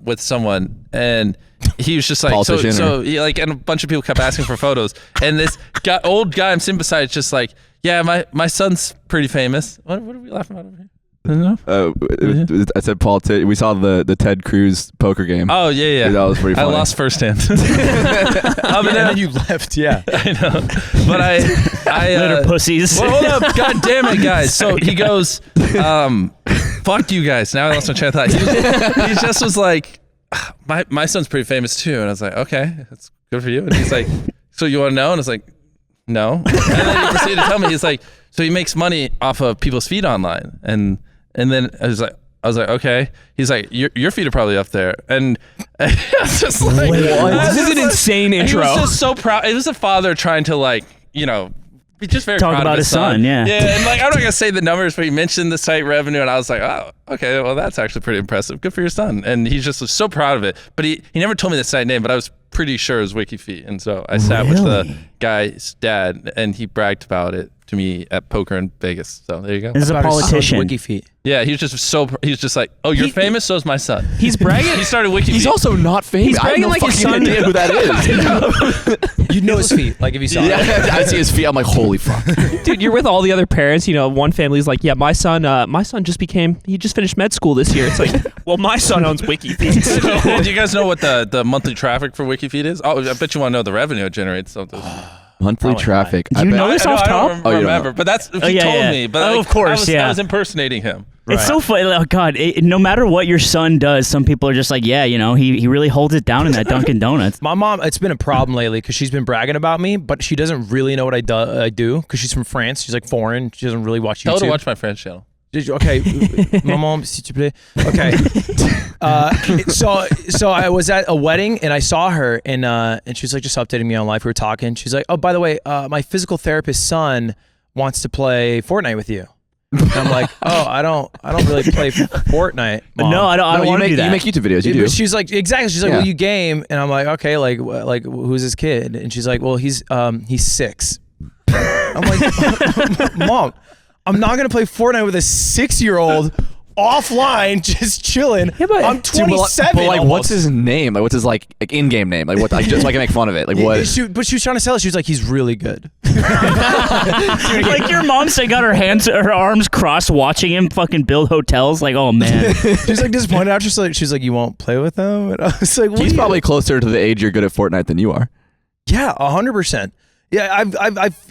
with someone, and he was just like,
Politician
so he, like, and a bunch of people kept asking for photos, and this old guy I'm sitting beside is just like, yeah, my son's pretty famous. What are we laughing about over here? I don't know.
I said we saw the Ted Cruz poker game.
Oh yeah.
That was pretty
I
funny.
lost firsthand.
And then you left, yeah.
I know, but I
Little pussies.
Well, hold up, god damn it, guys. So he goes, fuck you guys. Now I lost my train of thought. He just was like, my son's pretty famous too, and I was like, okay, that's good for you. And he's like, so you want to know? And I was like, no. And then he proceeded to tell me, he's like, so he makes money off of people's feet online, and then I was like, okay. He's like, your feet are probably up there, and I was just like,
This is an insane
He
intro.
was just so proud. It was a father trying to, like, you know, be just very
Talk
proud
about
of
his son, yeah.
Yeah, and like I'm not gonna say the numbers, but he mentioned the site revenue, and I was like, oh, okay, well that's actually pretty impressive. Good for your son. And he just was so proud of it. But he never told me the site name, but I was pretty sure it was WikiFeet. And so I sat with the guy's dad, and he bragged about it to me at poker in Vegas. So there you go.
This is a
About his son's
politician.
WikiFeet.
Yeah, he was just he's just like, oh, you're famous, so's my son.
He's bragging.
He started WikiFeet.
He's also not famous.
He's
I have
bragging
no
like his
fucking
son-
idea who that is.
You'd know his feet, like if you saw it.
Yeah, I see his feet. I'm like, holy fuck.
Dude, you're with all the other parents. You know, one family's like, yeah, my son he just finished med school this year. It's like, well, my son owns WikiFeet. So.
Do you guys know what the monthly traffic for WikiFeet is? Oh, I bet you want to know the revenue it generates. So
Monthly traffic.
Do you know this off
I
top?
don't
Oh, you don't
remember,
know.
but that's he
yeah,
told
yeah.
me. But
Oh,
like,
of course,
I was impersonating him.
It's so funny. Oh God! No matter what your son does, some people are just like, yeah, you know, he really holds it down in that Dunkin' Donuts.
My mom, it's been a problem lately because she's been bragging about me, but she doesn't really know what I do because she's from France. She's like foreign. She doesn't really watch
Tell her
YouTube.
to watch my French channel.
Okay, maman, s'il te plaît. Okay, so I was at a wedding and I saw her and she was like just updating me on life. We were talking. She's like, oh, by the way, my physical therapist's son wants to play Fortnite with you. And I'm like, oh, I don't really play Fortnite, Mom.
No, I don't want to do that.
You make YouTube videos. You do.
But she's like, exactly. She's like,
Yeah.
well, you game, and I'm like, okay, like who's this kid? And she's like, well, he's 6. I'm like, Mom, I'm not gonna play Fortnite with a 6-year-old offline, just chilling.
Yeah, but-
I'm 27.
But like,
almost.
what's his name? Like, what's his like in-game name? Like, what? Like, just so I can make fun of it. Like, what?
But she was trying to sell it. She was like, he's really good.
Like your mom said, got her arms crossed, watching him fucking build hotels. Like, oh man.
She's like disappointed after. She's like, you won't play with him? And I was like, what
He's
are you-
probably closer to the age you're good at Fortnite than you are.
Yeah, 100%. Yeah,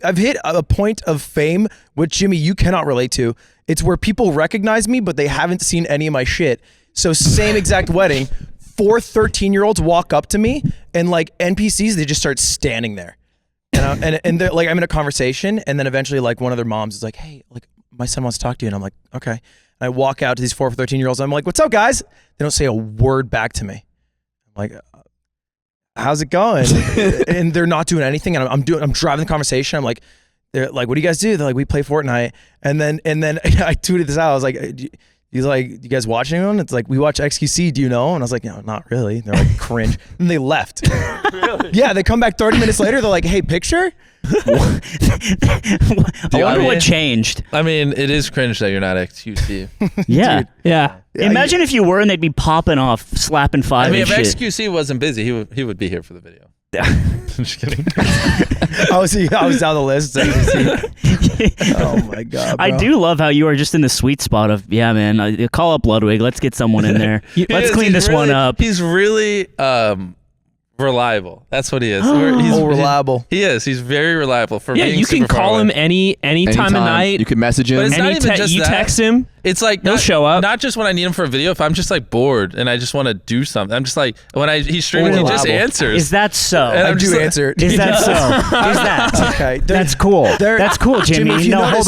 I've hit a point of fame which Jimmy you cannot relate to. It's where people recognize me but they haven't seen any of my shit. So same exact wedding, 4 13-year-olds walk up to me and like NPCs they just start standing there. And they're like I'm in a conversation and then eventually like one of their moms is like, "Hey, like my son wants to talk to you." And I'm like, "Okay." And I walk out to these 4 13-year-olds. I'm like, "What's up, guys?" They don't say a word back to me. I'm like, how's it going? And they're not doing anything. And I'm driving the conversation. I'm like, they're like, what do you guys do? They're like, we play Fortnite. And then I tweeted this out. I was like, he's like, you guys watch anyone? It's like, we watch XQC. Do you know? And I was like, no, not really. They're like, cringe. And they left. Really? Yeah. They come back 30 minutes later. They're like, hey, picture?
I wonder what changed.
I mean, it is cringe that you're not XQC.
Yeah.
Yeah.
Imagine if you were and they'd be popping off, slapping 5
I mean,
and
if
shit.
XQC wasn't busy, he would be here for the video. Just kidding.
I was down the list. So oh my god! Bro.
I do love how you are just in the sweet spot of man. Call up Ludwig. Let's get someone in there. Let's clean this one up.
He's really reliable. That's what he is. He's
reliable.
He is. He's very reliable for being
you can
super far
call
away.
him any time of night.
You can message him.
But it's not even just
you
that.
text him.
It's like
He'll show up.
Not just when I need him for a video. If I'm just like bored and I just want to do something, I'm just like when he's streaming, he just answers.
Is that so?
And
I
I'm just
do
like-
answer.
Is that so? Is that?
Okay.
That's cool. That's cool, Jimmy.
if you
No,
notice-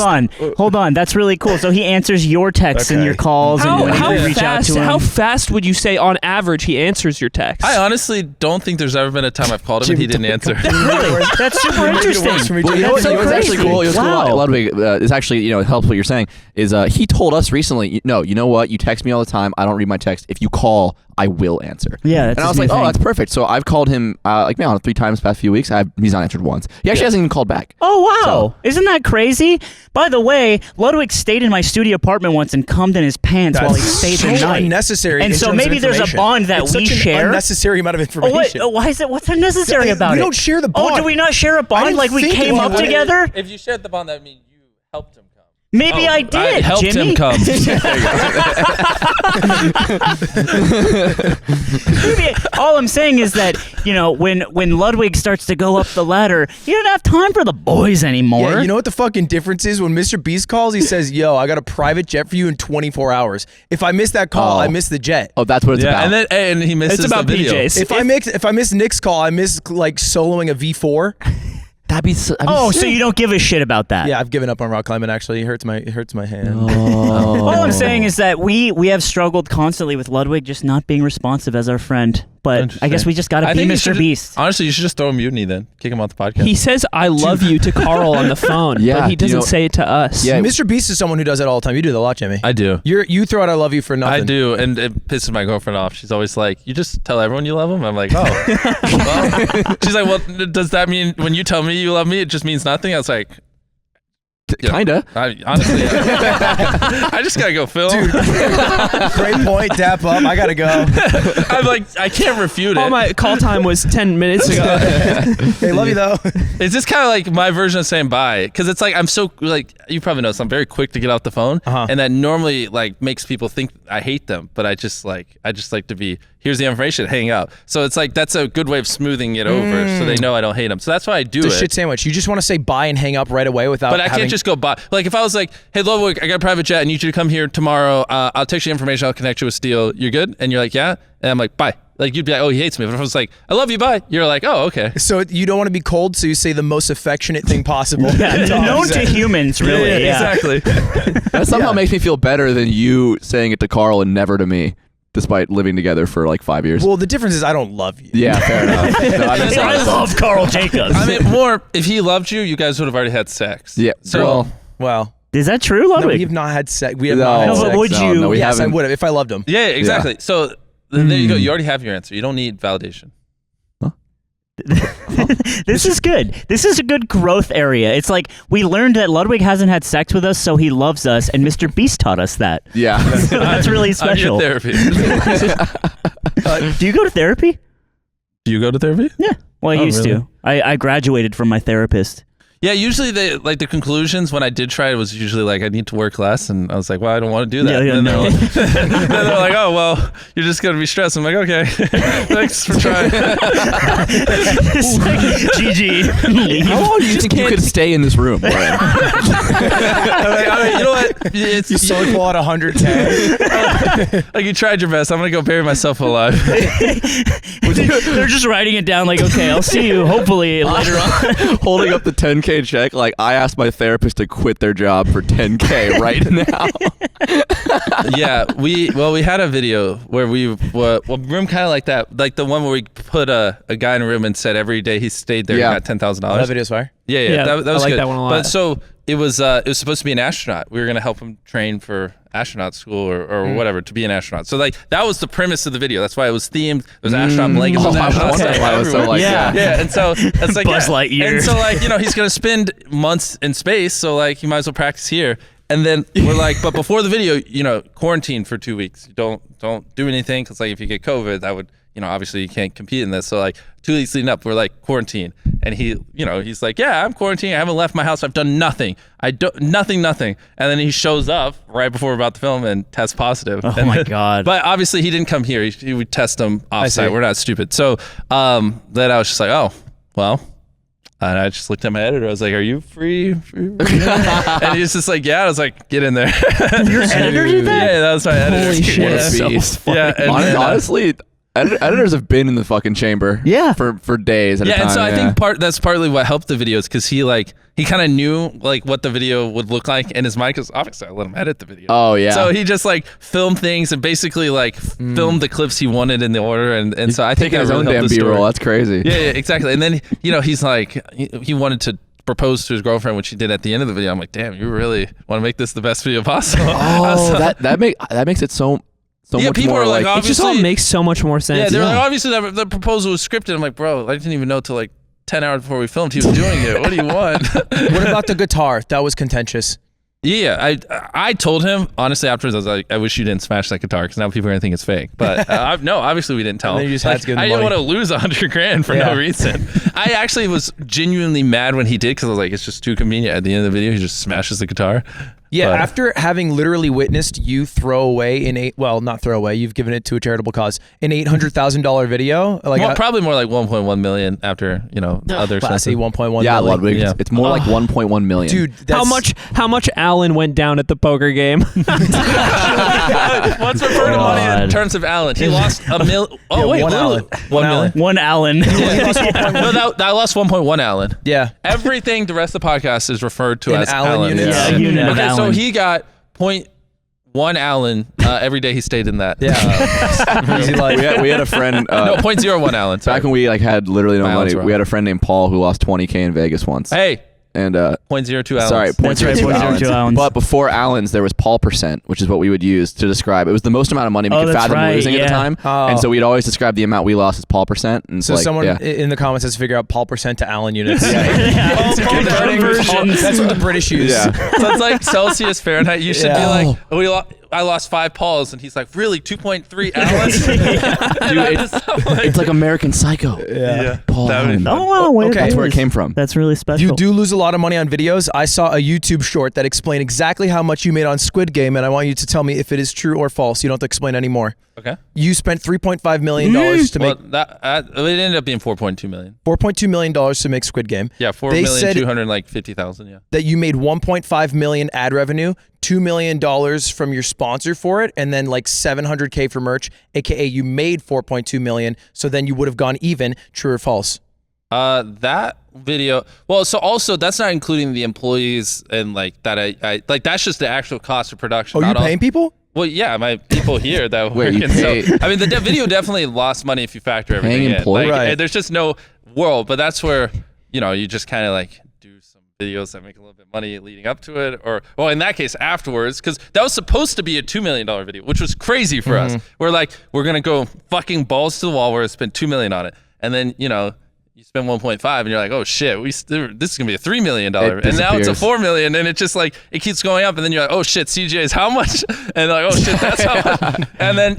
hold on. That's really cool. So he answers your texts and
Okay.
your calls, and when you reach out to him.
How fast would you say on average he answers your text?
I honestly don't think there's ever been a time I've called him and he didn't answer.
Really? That's super interesting.
Well, you know
That's so
what's actually
crazy.
cool? What's
Wow.
cool, Ludwig, is actually, it helps what you're saying, is he told us recently, you know what? You text me all the time. I don't read my text. If you call, I will answer.
Yeah, that's
and I was
his
like,
new
oh,
thing.
that's perfect. So I've called him, I don't know, 3 times the past few weeks. He's not answered once. He actually hasn't even called back.
Oh, wow.
So-
Isn't that crazy? By the way, Ludwig stayed in my studio apartment once and cummed in his pants while he stayed the
so
night.
unnecessary.
And
in
so
terms of
maybe there's a
information.
bond that
It's
we
such an
share.
unnecessary amount of
Oh, wait,
information.
why is it? What's unnecessary about
we
it?
don't share the
Oh,
bond.
do we not share a
I
bond?
didn't
Like we
think
came
we
up
would.
together?
If you shared the bond, that would mean you helped him come.
Maybe I did.
I helped
Jimmy.
him come.
Maybe all I'm saying is that when Ludwig starts to go up the ladder, he doesn't have time for the boys anymore.
Yeah, you know what the fucking difference is? When MrBeast calls, he says, "Yo, I got a private jet for you in 24 hours." If I miss that call,
Oh.
I miss the jet.
Oh, that's what it's about.
And he misses
It's about
the video.
PJs.
If I miss Nick's call, I miss like soloing a V4.
That'd be so
so you don't give a shit about that?
Yeah, I've given up on rock climbing. Actually, it hurts my hand.
All I'm saying is that we have struggled constantly with Ludwig just not being responsive as our friend. But I guess we just got to
I
be
think you
Mr.
should-
Beast.
Honestly, you should just throw a mutiny then. Kick him off the podcast.
He says "I love you" to Carl on the phone,
Yeah,
but he
do you
doesn't
know-
say it to us.
Yeah.
MrBeast is someone who does that all the time. You do that a lot, Jimmy.
I do.
You throw out "I love you" for nothing.
I do, and it pisses my girlfriend off. She's always like, "You just tell everyone you love them." I'm like, "Oh." Well, she's like, "Well, does that mean when you tell me you love me, it just means nothing?" I was like, yeah.
Kinda.
Honestly, I just gotta go film.
Great point. Dap up. I gotta go.
I'm like, I can't refute it.
Oh, my call time was 10 minutes ago.
Hey, love you though.
It's just kind of like my version of saying bye, because it's like I'm so like you probably know, so I'm very quick to get off the phone, and that normally like makes people think I hate them, but I just like to be here's the information, hang out. So it's like that's a good way of smoothing it over, so they know I don't hate them. So that's why I do
It's a
it.
shit sandwich. You just want to say bye and hang up right away without.
But I can't just go bye. Like if I was like, hey Ludwig, I got a private jet. I need you to come here tomorrow. I'll text you information. I'll connect you with Steele. You're good? And you're like, yeah. And I'm like, bye. Like you'd be like, oh, he hates me. But if I was like, I love you, bye. You're like, oh, okay.
So you don't want to be cold, so you say the most affectionate thing possible.
Yeah, known to humans, really. Yeah.
Exactly.
That somehow makes me feel better than you saying it to Carl and never to me, despite living together for like 5 years.
Well, the difference is I don't love you.
Yeah, fair enough. No, I mean,
I love Carl Jacobs.
I mean, more if he loved you, you guys would have already had sex.
Yeah.
So
Well,
Is that true,
no,
Ludwig?
we have not had sex. We have
No.
not had
No, but
sex.
would you-
No, we
Yes, I
haven't.
would have if I loved him.
yeah, exactly. So then there you go. You already have your answer. You don't need validation.
This is good. This is a good growth area. It's like we learned that Ludwig hasn't had sex with us, so he loves us, and Mr. Beast taught us that.
Yeah.
That's really
I'm
special.
your therapy.
Do you go to therapy?
Do you go to therapy?
Yeah. Well, I
Oh,
used
really?
to. I graduated from my therapist.
Yeah, usually the conclusions when I did try it was usually like I need to work less, and I was like, well, I don't want to do that.
Yeah,
and
no.
then they're like, oh, well, you're just gonna be stressed. I'm like, okay, thanks for trying.
It's like, GG.
How long do you think you could stay in this room? Brian?
I'm like, all right, you know what? It's
You slowly pull out 110.
like you tried your best. I'm gonna go bury myself alive.
They're just writing it down like, okay, I'll see you hopefully later on.
Holding up the 10K check, like I asked my therapist to quit their job for 10K right now.
Yeah, we had a video where we room kind of like that, like the one where we put a guy in a room and said every day he stayed there,
Yeah.
he got $10,000.
That video's fire.
Yeah, that was
I like
good.
that one a lot.
But so it was supposed to be an astronaut. We were gonna help him train for astronaut school or whatever to be an astronaut. So like that was the premise of the video. That's why it was themed. There was astronaut blankets.
Oh,
with
I was
astronauts
wondering why it was so
everywhere.
like
Yeah.
that.
Yeah, and so it's like
Buzz Lightyear.
And so like he's gonna spend months in space. So like you might as well practice here. And then we're like, but before the video, quarantine for 2 weeks. Don't do anything because like if you get COVID, that would obviously you can't compete in this. So like 2 weeks leading up, we're like quarantine, and he's like, yeah, I'm quarantined. I haven't left my house. I've done nothing. Nothing. And then he shows up right before we're about to film and tests positive.
Oh my God.
But obviously he didn't come here. He would test him offsite. We're not stupid. So then I was just like, oh, well. And I just looked at my editor. I was like, are you free? And he was just like, yeah. I was like, get in there.
Your editor did that?
Yeah, that was my editor.
Holy shit.
Yeah, and then,
Honestly, editors have been in the fucking chamber for days at a time.
And so I think that's partly what helped the videos, because he kind of knew like what the video would look like in his mind, because obviously I let him edit the video.
Oh yeah.
So he just like filmed things and basically like filmed the clips he wanted in the order, and so I think
taking his own damn B-roll. That's crazy.
Yeah, exactly. And then he's like he wanted to propose to his girlfriend, which he did at the end of the video. I'm like, damn, you really want to make this the best video possible.
Oh, that makes it so much
people
more
are like,
It just all makes so much more sense.
Yeah, they're like, obviously the proposal was scripted. I'm like, bro, I didn't even know till like 10 hours before we filmed he was doing it. What do you want?
What about the guitar? That was contentious.
Yeah, I told him, honestly, afterwards, I was like, I wish you didn't smash that guitar, because now people are going to think it's fake. But no, obviously we didn't tell him.
You just had to give him
I didn't want to lose $100,000 for no reason. I actually was genuinely mad when he did, because I was like, it's just too convenient. At the end of the video, he just smashes the guitar.
Yeah,
But
after having literally witnessed you throw away not throw away, you've given it to a charitable cause, an $800,000 video. Like
probably more like 1.1 million after, other
classy
stuff.
1.1 million.
Yeah, Ludwig.
Yeah.
It's more like 1.1 million.
Dude,
How much Alan went down at the poker game?
What's referred to money in terms of Alan? He lost $1 million. Oh, wait,
one Alan.
$1 million.
One Allen.
No, that lost 1.1 Alan.
Yeah.
Everything the rest of the podcast is referred to
In
as
Allen
Alan.
units.
Yeah, a unit of
Okay, so
Allen.
he got 0.1 Allen every day he stayed in that.
Easy life.
we had a friend.
No, 0.01 Allen. Sorry.
Back when we had literally no
My Allen's
money,
wrong.
we had a friend named Paul who lost 20K in Vegas once.
Hey,
And
0.02 Allen.
sorry,
That's right,
0.02
0.02
Allens.
Allens.
But before Allens, there was %, which is what we would use to describe. It was the most amount of money we
Oh,
could
that's
fathom
right,
losing at the
yeah.
time.
Oh.
And so we'd always describe the amount we lost as %. And
So
like,
someone
yeah.
in the comments has to figure out % to Allen units.
Conversion.
That's what the British use.
Yeah.
So it's like Celsius, Fahrenheit. You should
Yeah.
be like, I lost 5 Pauls, and he's like, really, 2.3 Allens?
Dude, it's like American Psycho.
Yeah.
Paul
That would be
Allen.
fun.
Oh, wow, wait,
Okay.
That's where it came from.
That's really special.
You do lose a lot of money on videos. I saw a YouTube short that explained exactly how much you made on Squid Game, and I want you to tell me if it is true or false. You don't have to explain anymore.
Okay.
You spent $3.5 million to
Well,
make
it ended up being 4.2 million.
$4.2 million to make Squid Game.
Yeah,
They said
4,250,000. Yeah.
that you made $1.5 million ad revenue, $2 million from your sponsor for it, and then like $700K for merch, aka you made $4.2 million. So then you would have gone even. True or false?
That video. Well, so also that's not including the employees and like that. I like that's just the actual cost of production.
Oh, you're
not all-
paying people?
Well, yeah, my people here that
Wait,
work.
you
And so,
pay-
I mean, the video definitely lost money if you factor everything in.
employees?
Like,
Right.
there's just no world, but that's where you just kind of like do some videos that make a little bit of money leading up to it, or well, in that case afterwards, because that was supposed to be a $2 million video, which was crazy for us. We're like, we're gonna go fucking balls to the wall. We're gonna spend $2 million on it, and then you spend 1.5 and you're like, oh shit, this is gonna be a $3 million, and now it's a
disappears.
$4 million, and it just like it keeps going up, and then you're like, oh shit, CJ is how much? And like, oh shit, that's how much. And then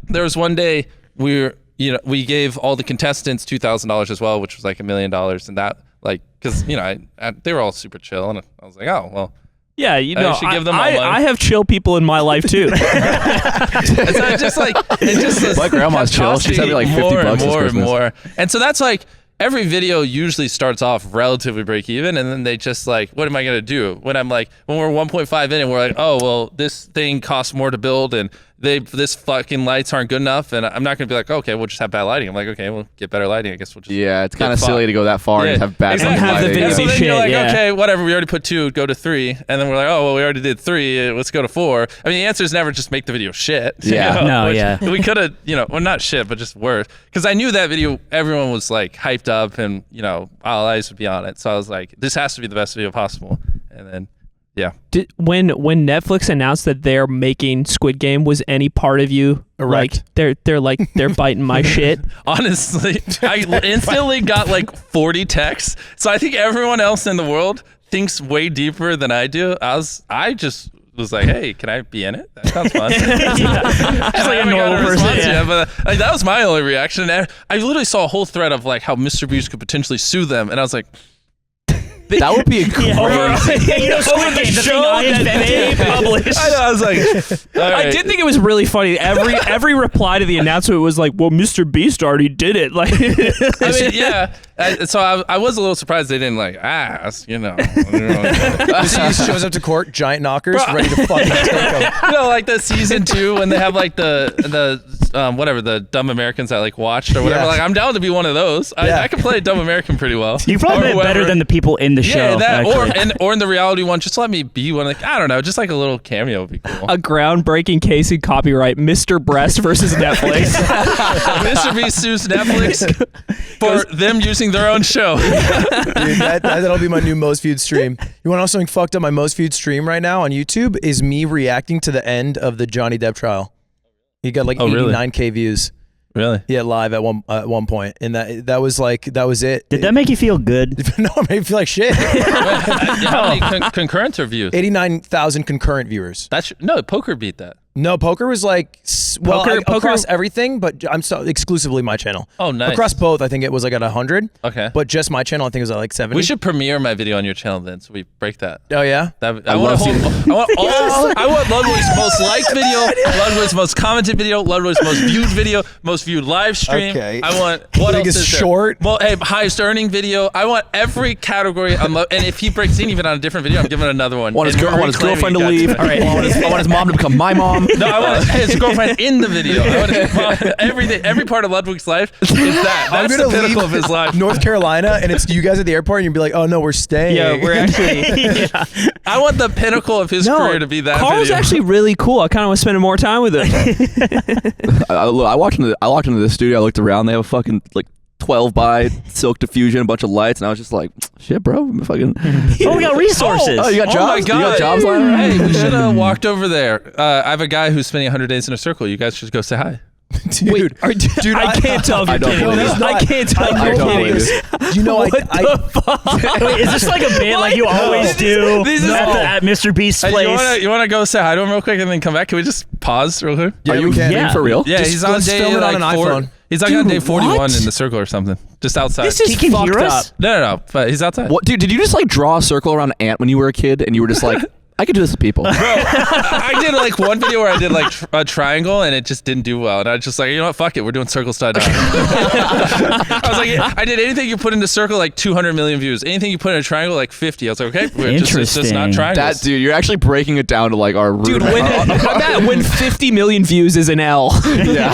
there was one day we gave all the contestants $2,000 as well, which was like $1 million, and that like because they were all super chill, and I was like, oh well.
Yeah,
should give them all money.
I have chill people in my life too.
And so it just
My grandma's chill. She's having like $50
more
this
and more and
Christmas.
more. And so that's like every video usually starts off relatively break even, and then they just like, what am I gonna do when we're 1.5 in and we're like, oh well, this thing costs more to build, and this fucking lights aren't good enough, and I'm not gonna be like, okay, we'll just have bad lighting. I'm like, okay, we'll get better lighting. I guess we'll just
Yeah, it's kind of
fuck.
silly to go that far and have bad
exactly.
have the
lighting.
video
And so
be
then
shit,
you're like,
yeah.
okay, whatever. We already put 2, go to 3, and then we're like, oh well, we already did 3. Let's go to 4. I mean, the answer is never just make the video shit.
Yeah.
No,
which
yeah.
We could have, well, not shit, but just worse. Because I knew that video, everyone was like hyped up, and all eyes would be on it. So I was like, this has to be the best video possible. And then, yeah.
When Netflix announced that they're making Squid Game, was any part of you
Erect.
like they're biting my shit?
Honestly, I instantly got like 40 texts. So I think everyone else in the world thinks way deeper than I do. I just was like, "Hey, can I be in it? That sounds fun."
Just like a normal person.
Yeah, but like, that was my only reaction. And I literally saw a whole thread of like how MrBeast could potentially sue them, and I was like,
That would be a crazy.
You know, Squid Game, the thing I invented.
published.
I know, I was like, all right.
I did think it was really funny. Every reply to the announcement was like, "Well, MrBeast already did it." Like,
I mean, yeah. So I was a little surprised they didn't like ask, you know.
He shows up to court, giant knockers, ready to fucking take him.
You know, like the season 2 when they have like the whatever, the dumb Americans that like watched or whatever.
Yeah.
Like, I'm down to be one of those.
Yeah.
I can play dumb American pretty well.
You probably
Or
did better
whoever.
than the people in the show.
Yeah, that
actually.
or in the reality one, just let me be one. Like, I don't know, just like a little cameo would be cool.
a groundbreaking case in copyright: Mr. Breast versus Netflix.
MrBeast sues Netflix for them using their own show.
Dude, that'll be my new most viewed stream. You want to know something fucked up? My most viewed stream right now on YouTube is me reacting to the end of the Johnny Depp trial. He got like 89K views.
Really?
Yeah, live at one point, and that was it.
Did that make you feel good?
No, it made me feel like shit.
How many concurrent reviews?
89,000 concurrent viewers.
No, poker beat that.
No, poker was like
Poker-
across everything, but I'm so exclusively my channel.
Oh, nice.
Across both, I think it was like at 100.
Okay.
But just my channel, I think it was at like 70.
We should premiere my video on your channel then, so we break that.
Oh yeah.
I want Ludwig's most liked video, Ludwig's most commented video, Ludwig's most viewed video, most viewed live stream.
Okay.
I want what else
Biggest
is there?
short.
Well, hey, highest earning video. I want every category. And if he breaks in even on a different video, I'm giving another one.
I want his
And we're
girlfriend to
reclaiming
leave.
it.
All right. I want his mom to become my mom.
No, I want his girlfriend in the video. I want his mom, everything, every part of Ludwig's life is that.
I'm
That's the
gonna
pinnacle
leave
of his life.
North Carolina, and it's you guys at the airport, and you'd be like, "Oh no, we're staying."
Yeah, we're actually.
I want the pinnacle of his career to be that
Carl's
video.
actually really cool. I kind of want to spend more time with him.
I walked into the studio. I looked around. They have a fucking like 12 by silk diffusion, a bunch of lights, and I was just like, "Shit, bro, I'm fucking."
Oh, we got resources.
Oh, you got
Oh
jobs?
my
You
God.
got jobs lying around?
Hey, we should have walked over there. I have a guy who's spending 100 days in a circle. You guys should go say hi.
dude. Dude,
I can't tell if
I
you're
don't
kidding.
believe it.
I can't tell if
I
you're
don't
kidding.
believe it.
Do you know
What the fuck?
Wait, is this like a bit like you always do
This is-
at MrBeast's
Hey,
place?
you wanna go say hi to him real quick and then come back? Can we just pause real quick?
Yeah,
Are you
we can.
Yeah.
for real?
Yeah,
Just
he's on
let's
day
film it on
like
an
4.
iPhone.
He's like on day
Dude,
41
what?
in the circle or something, just outside.
This is
He can
fucked
hear
up.
us?
No, but he's outside.
What, dude? Did you just like draw a circle around an ant when you were a kid, and you were just like, "I could do this with people"?
Bro, I did like one video where I did like a triangle and it just didn't do well, and I was just like, you know what, fuck it, we're doing circle stud now. I was like, I did anything you put into circle like 200 million views. Anything you put in a triangle like 50. I was like, okay, it's just not
Interesting.
triangles.
That dude, you're actually breaking it down to like our
Dude,
rudimentary.
when 50 million views is an L.
Yeah.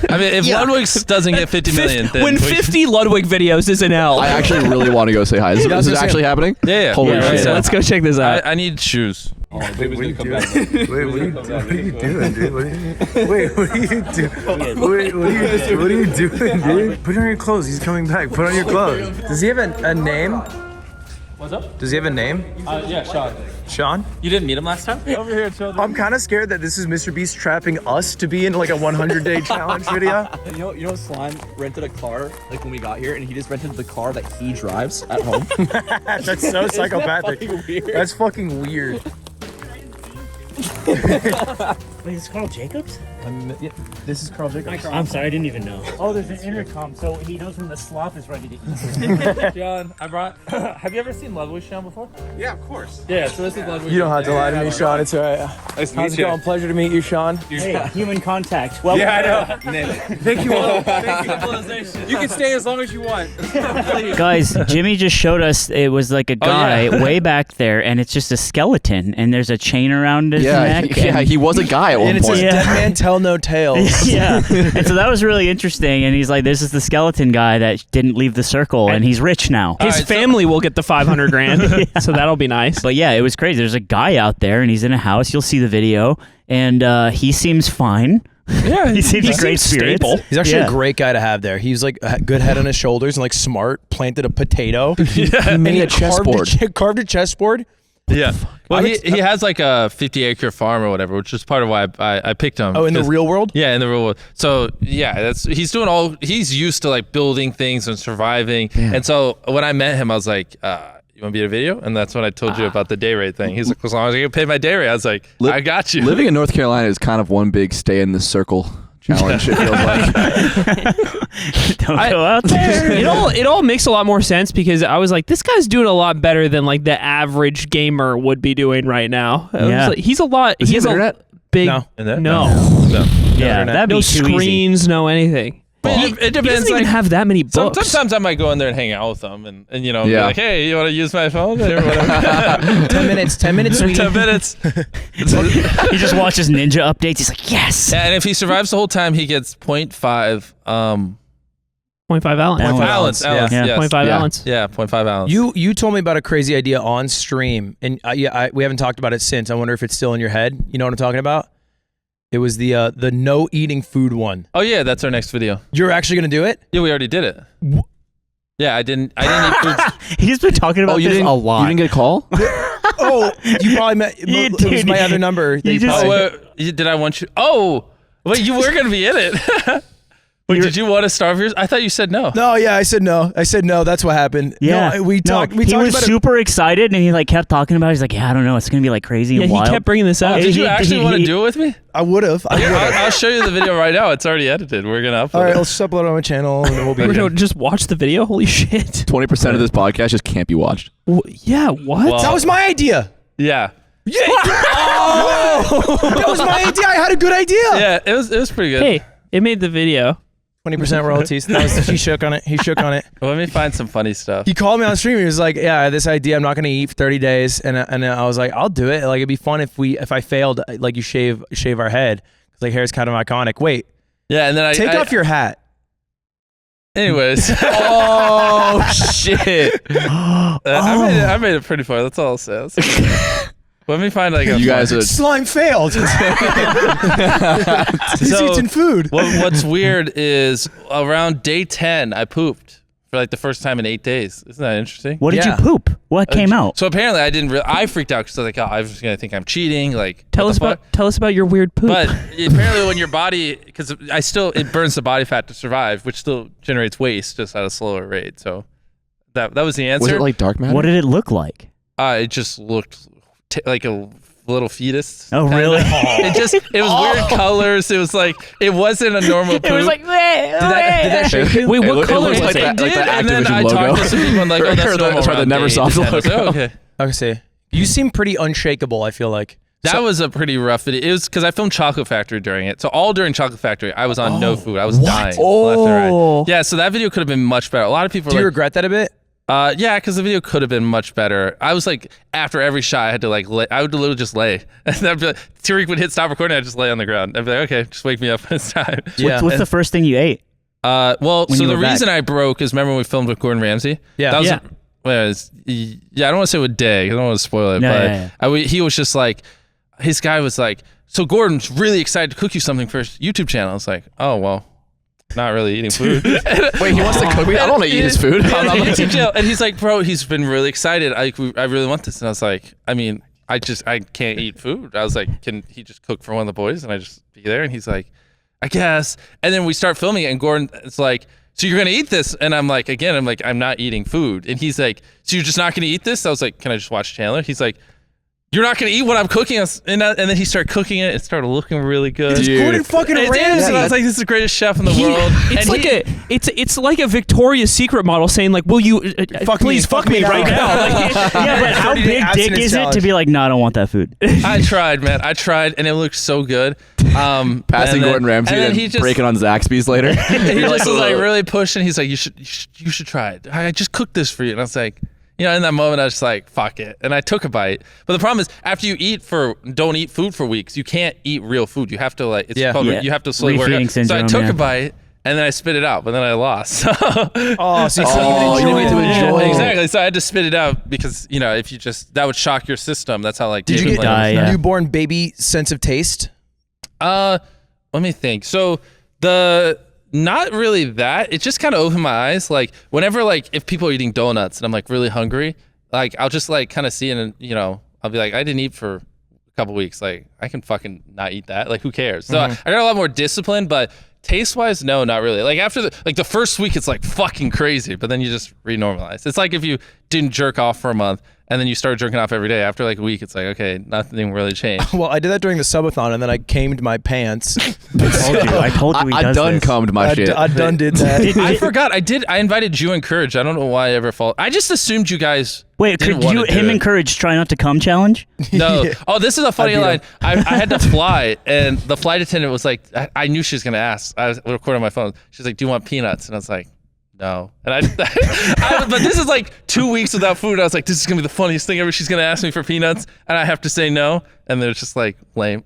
I mean, if Ludwig doesn't get 50 million, then
when 50 Ludwig videos is an L.
I actually really want to go say hi. Is
That's
this
what I'm
actually happening?
Yeah.
Holy
Yeah,
shit.
yeah.
Let's go check this out.
I need shoes.
Wait, what are you doing, dude? What are you doing, dude? What are you doing, dude? Put on your clothes. He's coming back. Put on your clothes. Does he have a name?
What's up?
Does he have a name?
Yeah, Sean.
Sean?
You didn't meet him last time? Over here, chill.
I'm kind of scared that this is MrBeast trapping us to be in like a 100-day challenge video.
You know, Slime rented a car like when we got here, and he just rented the car that he drives at home.
That's so psychopathic.
fucking weird?
That's fucking weird.
Wait, is Carl Jacobs?
This is Carl Jacobs.
I'm sorry, I didn't even know. Oh, there's an intercom, so he knows when the sloth is ready to eat.
John, I brought. Have you ever seen Ludwig's channel before?
Yeah, of course.
Yeah, so this is Ludwig.
You don't have to lie to me, Sean. It's all right.
Nice to
How's it going? Pleasure to meet you, Sean.
Hey, human contact. Well,
Yeah, I know.
Thank you all.
You can stay as long as you want.
Guys, Jimmy just showed us it was like a guy way back there, and it's just a skeleton, and there's a chain around his
Yeah,
neck.
he was a guy at one
And it says
point.
"Dead man tell no tales."
Yeah, and so that was really interesting. And he's like, "This is the skeleton guy that didn't leave the circle, and he's rich now."
His family will get the 500 grand, so that'll be nice.
But yeah, it was crazy. There's a guy out there, and he's in a house. You'll see the video, and he seems fine.
Yeah,
He seems in great spirits.
stable.
He's actually
Yeah.
a great guy to have there. He's like a good head on his shoulders and like smart. Planted a potato.
He made a chessboard.
Carved a chessboard.
Yeah. Well,
I
he has like a 50-acre farm or whatever, which is part of why I picked him.
Oh, in the
'cause-
real world?
Yeah, in the real world. So yeah, he's used to like building things and surviving. And so when I met him, I was like, you want to be in a video? And that's when I told you about the day rate thing. He's like, as long as I get paid my day rate. I was like, I got you.
Living in North Carolina is kind of one big stay in the circle challenge. It feels like.
Don't go out there.
It all makes a lot more sense because I was like, this guy's doing a lot better than like the average gamer would be doing right now. I was like, he's a lot.
Does he have internet?
Big.
No.
No.
Yeah, that'd be
No
too
screens,
easy.
no anything.
It
He
depends.
doesn't even have that many books.
Sometimes I might go in there and hang out with them and you know, be like, hey, you want to use my phone or whatever?
10 minutes, sweetie.
10 minutes.
He just watches ninja updates. He's like, yes.
Yeah, and if he survives the whole time, he gets 0.5
0.5 Allen.
Allen's.
Yeah.
Yeah.
Yeah. 0.5 Allens.
Yeah, 0.5 Allens.
You told me about a crazy idea on stream, and we haven't talked about it since. I wonder if it's still in your head. You know what I'm talking about? It was the no eating food one.
Oh yeah, that's our next video.
You're actually gonna do it?
Yeah, we already did it. Yeah, I didn't eat food.
He's been talking about this a lot.
You didn't get a call?
Oh, you probably met. It was my other number.
You just-
Did I want you? Oh, wait, you were gonna be in it. Wait, did you want to starve yours? I thought you said no.
No, yeah, I said no. That's what happened.
Yeah,
no, we talked.
He was
about
super excited, and he like kept talking about it. He's like, yeah, I don't know, it's gonna be like crazy
Yeah,
and
he
wild.
kept bringing this up.
Did you actually want to
he-
do it with me?
I would have.
I'll show you the video right now. It's already edited. We're gonna upload
All right,
it.
let's just upload it on my channel, and we'll be
We're
good.
gonna just watch the video. Holy shit.
20% of this podcast just can't be watched.
Yeah. What?
Well,
That was my idea.
Yeah.
Yeah. Oh, that was my idea. I had a good idea.
Yeah, it was pretty good.
Hey, it made the video.
20% royalties. He shook on it. He shook on it.
Well, let me find some funny stuff.
He called me on stream. He was like, "Yeah, I had this idea. I'm not gonna eat for 30 days." And I was like, "I'll do it. Like, it'd be fun if I failed. Like, you shave our head because like hair's kind of iconic. Wait,
Yeah, and then
take off your hat.
Anyways,
Oh, shit.
I made it pretty far. That's all I'll say. Let me find like a
You guys are.
Slime failed. He's
So-
eating food.
What's weird is around day 10, I pooped for like the first time in 8 days. Isn't that interesting?
What did
Yeah.
you poop? What came out?
So apparently I didn't. I freaked out because I was like, oh, I was just gonna think I'm cheating. Like,
Tell us about your weird poop.
But apparently, when your body, because it burns the body fat to survive, which still generates waste just at a slower rate. So that was the answer.
Was it like dark matter?
What did it look like?
It just looked like a little fetus.
Oh, really?
It was weird colors. It was like it wasn't a normal poop.
It was like,
Did that shake you?
Wait,
It
what
looked
color
like
was
that-
it?
like the
and then I
Activision
talked
logo.
to some people and like, oh, that's normal.
Or the
around
Neversoft
day 10. I was like,
logo.
oh, okay.
Okay, see. You seem pretty unshakable. I feel like.
That was a pretty rough video. It was because I filmed Chocolate Factory during it. So all during Chocolate Factory, I was on no food. I was dying left and right. Yeah, so that video could have been much better. A lot of people
Do
were
you
like,
regret that a bit?
yeah, because the video could have been much better. I was like, after every shot, I had to like, I would literally just lay. And then I'd be like, Tariq would hit stop recording, I'd just lay on the ground. I'd be like, okay, just wake me up when it's time.
Yeah.
What's the first thing you ate?
Well,
When
so
you
the
were back?
reason I broke is remember when we filmed with Gordon Ramsay?
Yeah.
That was
Yeah.
I don't want to say with Day. I don't want to spoil it.
No,
but
yeah,
he was just like, his guy was like, so Gordon's really excited to cook you something for his YouTube channel. I was like, oh, well, not really eating food.
Wait, he wants to cook me? I don't want to eat his food.
YouTube channel. And he's like, bro, he's been really excited. I really want this. And I was like, I mean, I can't eat food. I was like, can he just cook for one of the boys? And I just be there. And he's like, I guess. And then we start filming it. And Gordon is like, so you're going to eat this? And I'm like, I'm not eating food. And he's like, so you're just not going to eat this? I was like, can I just watch Chandler? He's like, you're not going to eat what I'm cooking. And then he started cooking it. It started looking really good.
It's Gordon fucking
It is.
Ramsay.
And I was like, this is the greatest chef in the world.
It's like a Victoria's Secret model saying like, "Will you please fuck me right now?" Like,
Yeah, but how
30 day
big dick
abstinence
is it
challenge.
to be like, no, I don't want that food?
I tried, man. I tried, and it looked so good.
Passing
and then-
Gordon Ramsay
and then
and
he just,
breaking on Zaxby's later.
he
You're
just was like
"Ugh."
really pushing. He's like, you should try it. I just cooked this for you. And I was like, you know, in that moment, I was just like, fuck it. And I took a bite. But the problem is, after you don't eat food for weeks, you can't eat real food. You have to like, it's
Yeah.
called,
Yeah.
you have to slowly work
Refeeding
out. So I
syndrome,
took
yeah.
a bite. And then I spit it out, but then I lost.
Oh, so you
Oh, you
couldn't even
need to
enjoy it.
enjoy.
Exactly. So I had to spit it out because, you know, if you just, that would shock your system. That's how like
Did you
David
get
Blaine-
Yeah.
newborn baby sense of taste?
Let me think. So not really that. It just kind of opened my eyes. Like whenever like if people are eating donuts and I'm like really hungry, like I'll just like kind of see it and you know I'll be like I didn't eat for a couple weeks. Like I can fucking not eat that. Like who cares? So I got a lot more discipline, but taste wise, no, not really. Like after the first week, it's like fucking crazy, but then you just renormalize. It's like if you didn't jerk off for a month and then you start jerking off every day. After like a week, it's like, okay, nothing really changed.
Well, I did that during the subathon, and then I camed my pants.
I told you he
I
does
done
this.
combed my shit.
I done did that.
I forgot. I invited you and Courage. I don't know why I ever fall. I just assumed you guys.
Wait,
didn't
could
wanna
you
do
him
it.
encourage try not to come challenge?
No.
Yeah.
Oh, this is a funny
I beat
line.
him.
I had to fly, and the flight attendant was like, I knew she was gonna ask. I was recording on my phone. She's like, "Do you want peanuts?" And I was like, "No." And but this is like 2 weeks without food. I was like, "This is gonna be the funniest thing ever." She's gonna ask me for peanuts, and I have to say no, and they're just like lame.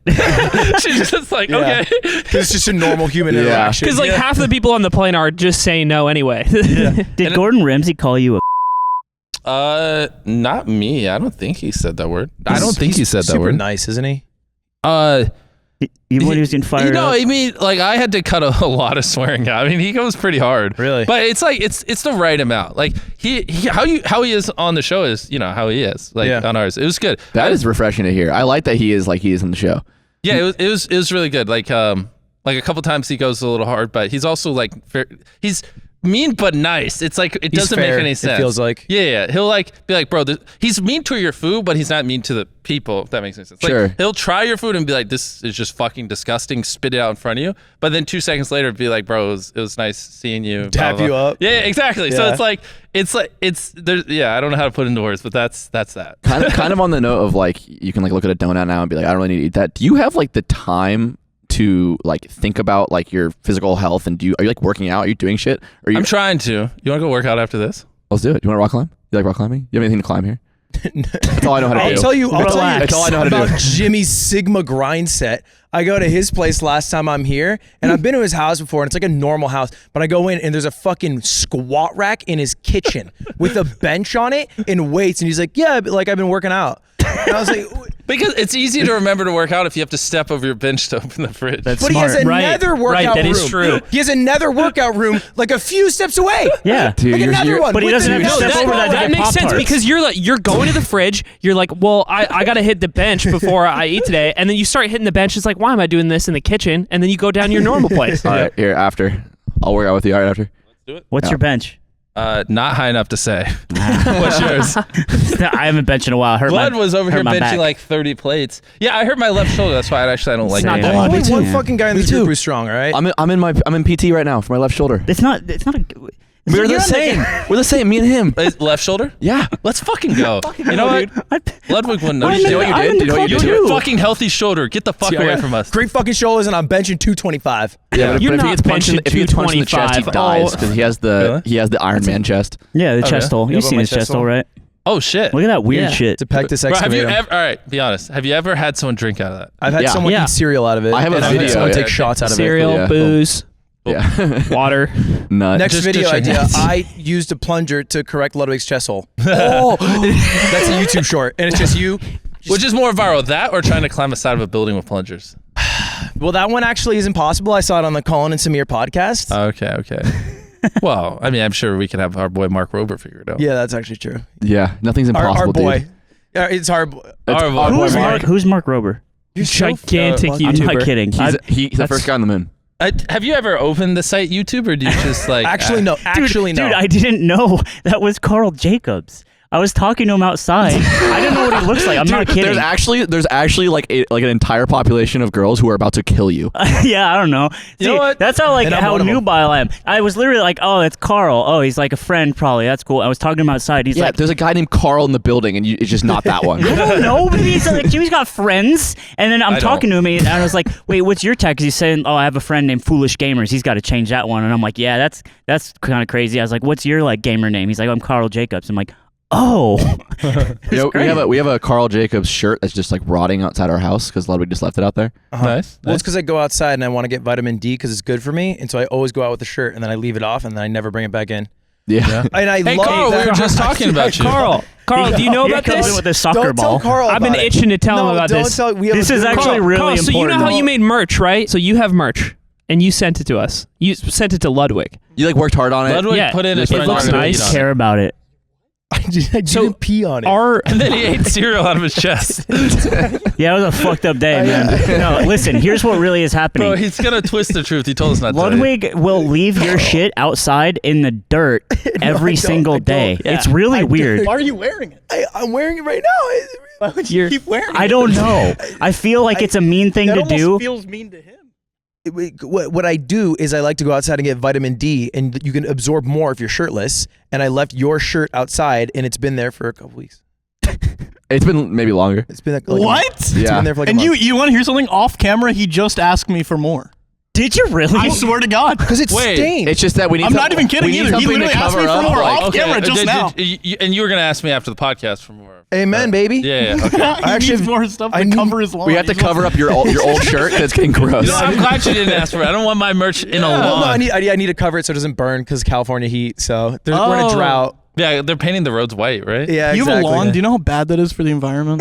She's just like,
Yeah.
okay.
It's just a normal human interaction.
Because like half the people on the plane are just saying no anyway.
Did Gordon Ramsay call you a
Not me. I don't think he said that word. I don't think he said that
super
word.
nice, isn't he?
even when he was getting fired
No,
up?
I mean, like I had to cut a lot of swearing out. I mean, he goes pretty hard.
Really?
But it's like it's the right amount. Like how he is on the show is how he is on ours. It was good.
That is refreshing to hear. I like that he is like he is in the show.
Yeah, it was really good. Like a couple times he goes a little hard, but he's also like he's mean but nice. It's like it doesn't
fair,
make any sense.
it feels like.
Yeah. He'll like be like, bro, he's mean to your food, but he's not mean to the people. If that makes any sense. Like,
Sure.
He'll try your food and be like, this is just fucking disgusting. Spit it out in front of you. But then 2 seconds later, be like, bro, it was nice seeing you.
Tap
blah, blah,
you
blah.
up.
Yeah, exactly. So
Yeah.
it's there's I don't know how to put it into words, but that's that.
Kind of on the note of like you can like look at a donut now and be like, I don't really need to eat that. Do you have like the time to like think about like your physical health, and are you like working out? Are you doing shit?
I'm trying to. You want to go work out after this?
Let's do it. You want to rock climb? You like rock climbing? You have anything to climb here? That's all I know how to
I'll
do.
tell you
That's all I know how to
about
do.
Jimmy's Sigma grind set. I go to his place last time I'm here, and I've been to his house before, and it's like a normal house, but I go in, and there's a fucking squat rack in his kitchen with a bench on it and weights, and he's like, yeah, like I've been working out. And I was like,
Because it's easy to remember to work out if you have to step over your bench to open the fridge.
That's
but he has
smart.
another workout
that
room.
is true.
He has another workout room like a few steps away.
Yeah.
Dude,
Like another one.
but he
with
doesn't
the-
have to
No,
step over that to get
makes sense
Pop-Tarts.
because you're going to the fridge. You're like, well, I got to hit the bench before I eat today, and then you start hitting the bench. It's like, why am I doing this in the kitchen? And then you go down to your normal place.
All right, here after. I'll work out with you. All right, after.
What's your bench?
Not high enough to say. What's yours?
I haven't benched in a while.
Blood was over here
hurt my
benching
back.
like 30 plates. Yeah, I hurt my left shoulder. That's why I don't like
not
it.
that
Only
Me too.
one fucking guy in
Me
this
too.
group who's strong, all right?
I'm in PT right now for my left shoulder.
It's not a.
We're the same. We're the same. Me and him.
Left shoulder?
Yeah.
Let's fucking go. You know what? Ludwig wouldn't know.
I'm
You
in
know
the-
what you
I'm
did?
in the
You know what
club
you
You
did?
have
too.
a fucking healthy shoulder. Get the fuck away from us.
Great fucking shoulders, and I'm benching 225.
Yeah, but
You're
if he
not
gets punched in,
benching
if he gets punched in the chest, he
225.
dies
Oh.
because he has the Iron Man chest.
Yeah, the
Oh,
chest
yeah?
hole.
You
You've
know
seen
about
his
my
chest
chest
hole,
hole?
right?
Oh, shit.
Look at that weird
Yeah.
shit.
To pectus
Bro, have you
excavatum.
ever, all right, be honest. Have you ever had someone drink out of that?
I've had
Yeah.
someone
Yeah.
eat cereal out of it.
I have a
and I've had
video,
someone
yeah.
take shots out of
Cereal,
Yeah.
booze,
Yeah.
water.
Nut.
Next
Just
video
check
idea.
it.
I used a plunger to correct Ludwig's chest hole. Oh, that's a YouTube short, and it's just you.
Which is more viral, that or trying to climb the side of a building with plungers?
Well, that one actually isn't possible. I saw it on the Colin and Samir podcast.
Okay. Well, I mean, I'm sure we can have our boy Mark Rober figure it out.
Yeah, that's actually true.
Yeah. Nothing's impossible,
Our boy.
dude.
Yeah, it's our boy.
Our boy.
Who's
Mark.
Mark? Who's Mark Rober?
Gigantic
I'm
I'm
YouTuber.
not kidding.
He's the first guy on the moon.
Have you ever opened the site YouTube, or do you just like...
Actually, no. Actually, no.
Dude, I didn't know that was Carl Jacobs. I was talking to him outside. I didn't know what he looks like. I'm not kidding.
There's actually like an entire population of girls who are about to kill you.
Yeah, I don't know.
You know
See,
what?
That's how
And I'm
how
one of them.
nubile I am. I was literally like, oh, it's Carl. Oh, he's like a friend probably. That's cool. I was talking to him outside. He's
Yeah,
like,
there's a guy named Carl in the building, and it's just not that one.
I don't know. Maybe he's like, Jimmy's got friends. And then I'm
I
talking to him, and I was like, wait, what's your tag? 'Cause he's saying, oh, I have a friend named Foolish Gamers. He's got to change that one. And I'm like, yeah, that's kind of crazy. I was like, what's your like gamer name? He's like, I'm Carl Jacobs. I'm like, oh.
We have a Carl Jacobs shirt that's just like rotting outside our house because Ludwig just left it out there.
Nice.
Well, it's because I go outside and I want to get vitamin D because it's good for me, and so I always go out with the shirt and then I leave it off and then I never bring it back in.
Yeah.
And I
Hey,
love
Carl,
that.
we were just talking about you.
Carl, do you know
He
about
comes in
this?
with a soccer
Don't
ball.
tell Carl
I've been
about it.
itching to tell him
No,
about
don't
this.
Tell, we have
This
a
is
good-
actually
Carl,
really
Carl, so you know
important.
how you made merch, right? So you have merch, and you sent it to us. You sent it to Ludwig.
You like worked hard on it.
Ludwig
Yeah,
put in a
it
friend
looks
on
nice.
it.
I care about it.
I didn't pee on it.
And then he ate cereal out of his chest.
Yeah, it was a fucked up day, man. No, listen, here's what really is happening.
Bro, he's gonna twist the truth. He told us not to.
Ludwig will leave your shit outside in the dirt every single day.
Yeah.
It's really weird.
Why are you wearing it?
I'm wearing it right now.
Why would you keep wearing it?
I don't know. I feel like it's a mean thing
that
to
almost
do.
feels mean to him.
What I do is I like to go outside and get vitamin D, and you can absorb more if you're shirtless. And I left your shirt outside, and it's been there for a couple weeks.
It's been maybe longer.
It's been like
What?
It's been there for like
And
a month.
you want to hear something off camera? He just asked me for more.
Did you really?
I swear to God.
Because it's
Wait.
stained.
It's just that we need.
I'm not even kidding
we need
either. He
something to
literally asked me
cover
for
up,
more
like-
off camera just now.
And you were gonna ask me after the podcast for more.
Amen, baby.
Yeah. Okay.
He
Actually,
needs more stuff
I
to
need-
cover his lawn.
We have to cover up your old shirt that's getting gross.
You know, I'm glad you didn't ask for it. I don't want my merch in a
Well, no,
lawn.
I need to cover it so it doesn't burn because California heat. So we're in a drought.
Yeah, they're painting the roads white, right?
Yeah,
You have
exactly.
a lawn. Do you know how bad that is for the environment?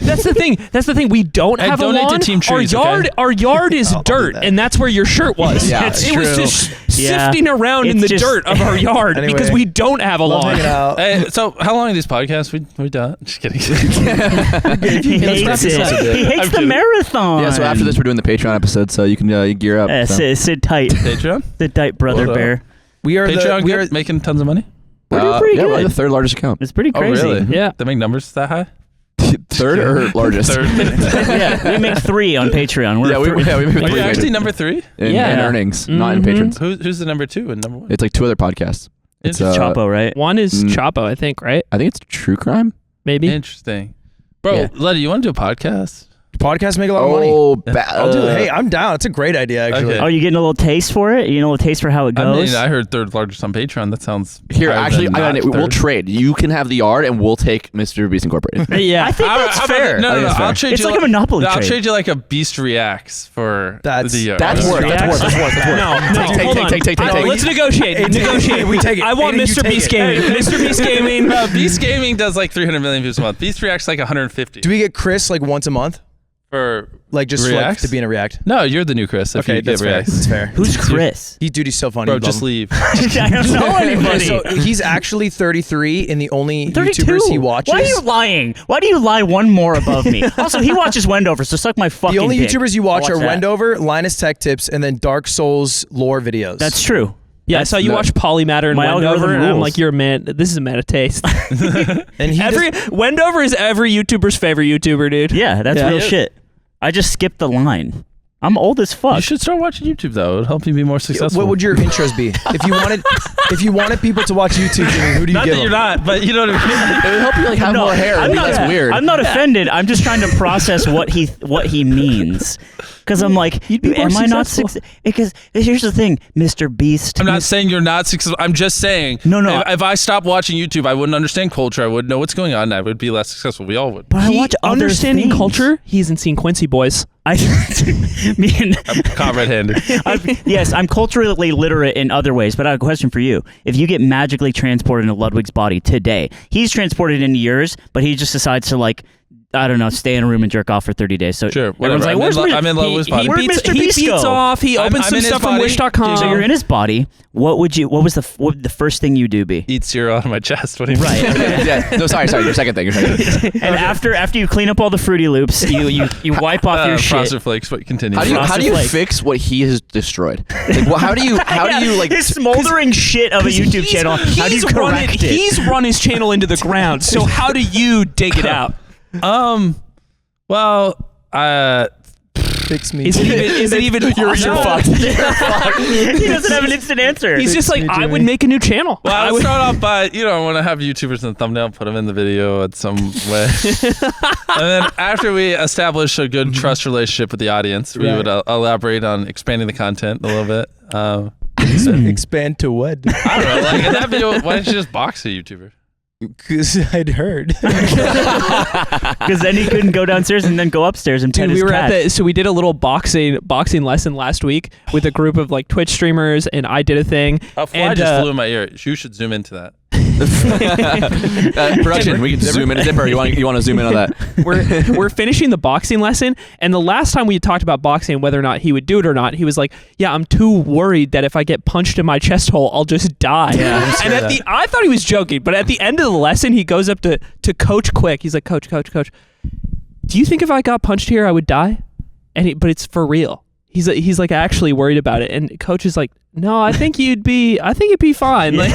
That's the thing. We don't
Hey,
have a
donate to
lawn.
Team Trees,
Our yard is
do
dirt,
that.
and that's where your shirt was.
Yeah,
it was just
Yeah.
sifting around in
It's
the
just-
dirt of our yard
Anyway.
because we don't have a
Love
lawn.
hanging out.
Hey, so how long are these podcasts? We done? Just kidding.
He hates it. He hates the marathon.
Yeah, so after this, we're doing the Patreon episode, so you can gear up.
Yeah,
so.
sit tight.
Patreon?
Sit tight, brother
What up?
bear.
We are
Patreon
we are
good? Making tons of money?
We're doing pretty
yeah, we're
good.
the third largest account.
It's pretty crazy.
Oh, really?
Yeah.
They make numbers that high?
Third or largest?
Third.
Yeah, we make 3 on Patreon. We're
Yeah, we make
Are you
three
actually number 3?
in
Yeah.
earnings, not in
Mhm.
patrons.
Who's the number 2 and number 1?
It's like 2 other podcasts. It's
Chapo, right?
One is
Mm.
Chapo, I think, right?
I think it's true crime.
Maybe.
Interesting. Bro,
Yeah.
Letty, you want to do a podcast?
podcasts make a lot of money.
Oh,
I'll do it. Hey, I'm down. It's a great idea, actually.
Okay.
Oh, you getting a little taste for it? You know, a little taste for how it
I
goes?
mean, I heard third largest on Patreon. That sounds
here.
higher
Actually,
than
I got
not
it. We'll
third.
trade. You can have the yard, and we'll take Mr. Beast Incorporated.
Yeah.
I think that's
How about
fair.
it? No,
I think that's
I'll
fair.
trade
It's
you
like a monopoly
I'll
trade.
trade you like a Beast Reacts for
That's-
the yard.
That's worth. That's worth. That's worth. That's worth.
No, hold on.
Take.
Let's negotiate.
Hey, we take it.
I want
Aiden, you
Mr.
take
Beast
it.
Gaming. Mr. Beast Gaming.
Beast Gaming does like 300 million views a month. Beast Reacts like 150.
Do we get Chris like once a month?
for
Like just like,
Reacts?
to be in a React?
No, you're the new Chris. If
Okay,
you
that's
get
fair.
Reacts.
That's fair.
Who's Chris?
Dude, he's so funny.
Bro,
Love
just
him.
leave.
I don't know anybody.
So he's actually 33 and the only
32.
YouTubers he watches.
Why are you lying? Why do you lie one more above me? Also, he watches Wendover, so suck my fucking
the only
dick.
YouTubers you watch
I'll
are
that.
Wendover, Linus Tech Tips, and then Dark Souls lore videos.
That's true.
Yeah, I saw you watch Polymatter and
My
Wendover,
algorithm
and I'm
rules.
like, you're a man. This is a man of taste.
and he
Wendover is every YouTuber's favorite YouTuber, dude.
Yeah, that's
Yeah.
real shit. I just skipped the line. I'm old as fuck.
You should start watching YouTube though. It'll help you be more successful.
What would your intros be if you wanted people to watch YouTube? Jimmy, who do you
Not
give
that you're
them?
not, but you know what I mean.
It would help you like have more hair.
I'm not,
That's weird.
I'm not offended. I'm just trying to process what he means. Because I'm like,
You'd be more
am I not
successful.
Because here's the thing, Mr. Beast.
I'm not saying you're not successful. I'm just saying.
No.
If I stopped watching YouTube, I wouldn't understand culture. I wouldn't know what's going on. And I would be less successful. We all would.
But I watch other
understanding
things.
culture. He hasn't seen Quincy Boys.
Me and
I'm caught red-handed.
yes, I'm culturally literate in other ways, but I have a question for you. If you get magically transported into Ludwig's body today, he's transported into yours, but he just decides to like, I don't know, stay in a room and jerk off for 30 days. So
Sure,
everyone's
whatever.
like, "Where's Mr.
I'm in love with his body.
Where'd
He
Mr. Beast
beats
go?"
off. He
I'm
opens some
in his
stuff from
body.
wish.com.
So you're in his body. What was the first thing you do be?
Eat cereal out of my chest. What do you mean?
Right.
Yeah. No, sorry. Your second thing.
And after you clean up all the Fruity Loops, you wipe off your shit.
Frosted Flakes, but continue.
How do you
Frosted Flakes.
fix what he has destroyed? Like, how do you like
his smoldering shit of a YouTube channel? How do you correct it?
He's run his channel into the ground. So how do you dig it out?
Well,
Fix me.
Is it even
You're
possible?
fucked.
He doesn't have an instant answer.
He's just like,
me,
I would
Jimmy.
make a new channel.
Well, I would start off by, I want to have YouTubers in the thumbnail, put them in the video in some way. And then after we establish a good trust relationship with the audience, we would elaborate on expanding the content a little bit.
Expand to what?
I don't know. Like in that video, why don't you just box a YouTuber?
Because I'd heard.
Because then he couldn't go downstairs and then go upstairs and pet
Dude,
his
we were
cat.
at the so we did a little boxing lesson last week with a group of like Twitch streamers, and I did a thing.
A fly
And,
just flew in my ear. You should zoom into that.
Production, we can zoom in. Dipper, you want to zoom in on that?
We're finishing the boxing lesson, and the last time we talked about boxing, whether or not he would do it or not, he was like, "Yeah, I'm too worried that if I get punched in my chest hole, I'll just die."
Yeah,
and I thought he was joking, but at the end of the lesson, he goes up to Coach Quick. He's like, "Coach, do you think if I got punched here, I would die?" But it's for real. He's like actually worried about it, and Coach is like, "No, I think you'd be fine." Like,